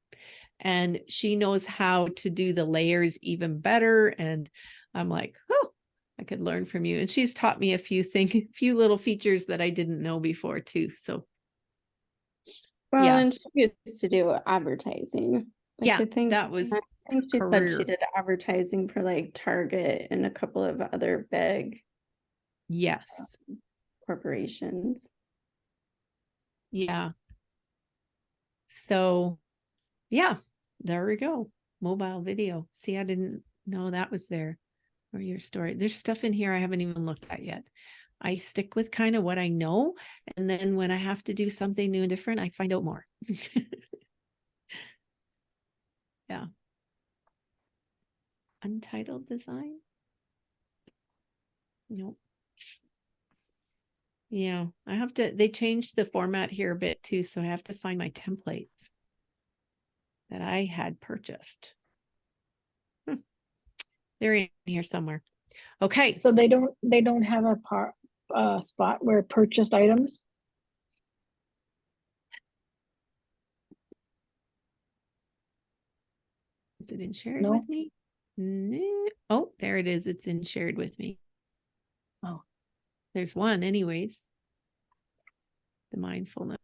And she knows how to do the layers even better. And I'm like, oh, I could learn from you. And she's taught me a few little features that I didn't know before too. So well, yeah. and she gets to do advertising. Like, yeah, that was I think she said she did advertising for like Target and a couple of other big corporations. Yeah. So yeah, there we go. Mobile video. See, I didn't know that was there, or your story. There's stuff in here I haven't even looked at yet. I stick with kind of what I know. And then when I have to do something new and different, I find out more. Yeah. Untitled design? Nope. Yeah, I have to, they changed the format here a bit too, so I have to find my templates that I had purchased. They're in here somewhere. Okay. So they don't have a spot where purchased items. Is it in shared No? with me? No. Oh, there it is. It's in shared with me. Oh, there's one anyways. The mindfulness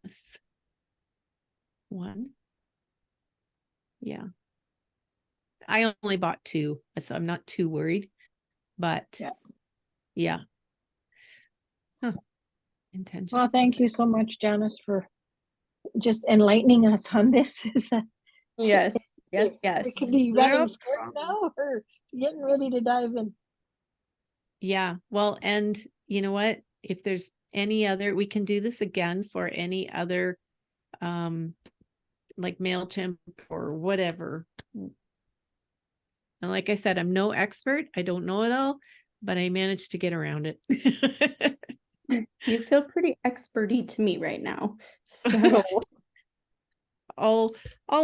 one. Yeah. I only bought 2, so I'm not too worried, but yeah. Huh. Intention. Well, thank you so much, Janice, for just enlightening us on this. Yes, yes, We could yes. be No running script now or getting ready to dive in. Yeah. Well, and you know what? If there's any other, we can do this again for any other, like MailChimp or whatever. And like I said, I'm no expert. I don't know it all, but I managed to get around it. You feel pretty experty to me right now. So all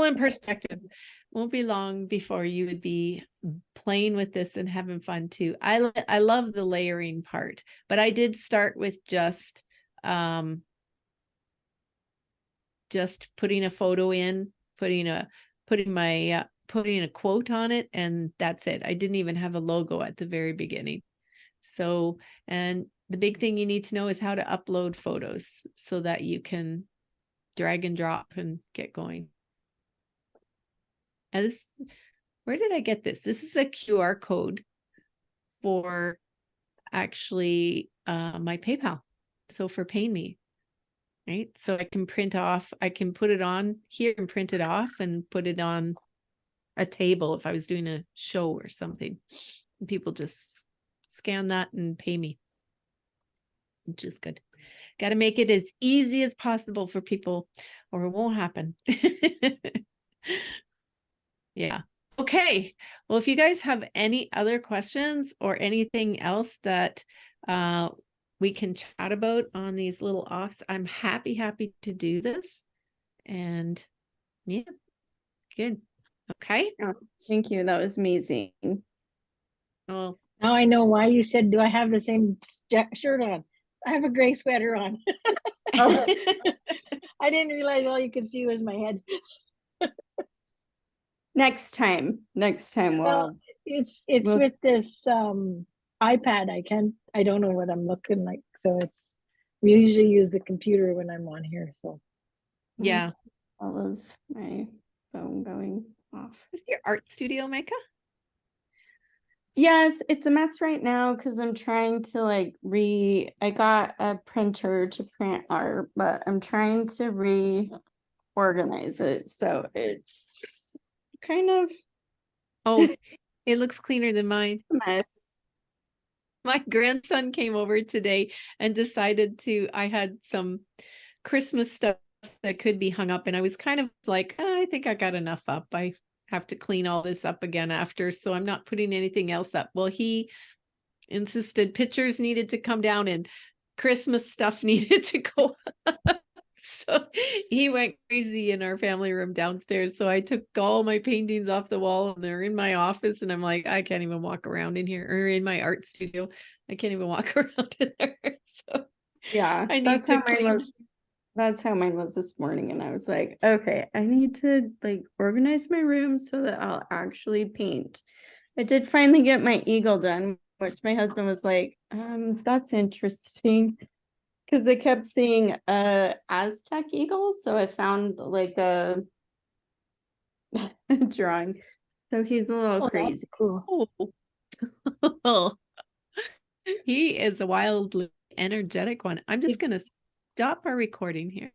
in perspective. Won't be long before you would be playing with this and having fun too. I love the layering part, but I did start with just putting a photo in, putting a quote on it, and that's it. I didn't even have a logo at the very beginning. So, and the big thing you need to know is how to upload photos so that you can drag and drop and get going. And this, where did I get this? This is a QR code for actually my PayPal. So for paying me, right? So I can print off, I can put it on here and print it off and put it on a table if I was doing a show or something. And people just scan that and pay me, which is good. Got to make it as easy as possible for people or it won't happen. Yeah. Okay. Well, if you guys have any other questions or anything else that we can chat about on these little offs, I'm happy to do this. And yeah, good. Okay. oh, thank you. That was amazing. Well, Now I know why you said, do I have the same shirt on? I have a gray sweater on. Oh. I didn't realize all you could see was my head. Next time. Well, it's with this iPad. I don't know what I'm looking like. So we usually use the computer when I'm on here. So yeah. That was my phone going off. Is your art studio, Micah? Yes, it's a mess right now because I'm trying to I got a printer to print art, but I'm trying to reorganize it. So it's kind of Oh, it looks cleaner than mine. a mess. My grandson came over today and decided I had some Christmas stuff that could be hung up. And I was kind of like, I think I got enough up. I have to clean all this up again after. So I'm not putting anything else up. Well, he insisted pictures needed to come down and Christmas stuff needed to go up. So he went crazy in our family room downstairs. So I took all my paintings off the wall and they're in my office. And I'm like, I can't even walk around in here, or in my art studio. I can't even walk around in there. So Yeah, that's how mine was this morning. And I was like, okay, I need to organize my room so that I'll actually paint. I did finally get my eagle done, which my husband was like, that's interesting. Because I kept seeing Aztec eagles, so I found a drawing. So he's a little crazy. cool. Oh. He is a wildly energetic one. I'm just going to stop our recording here.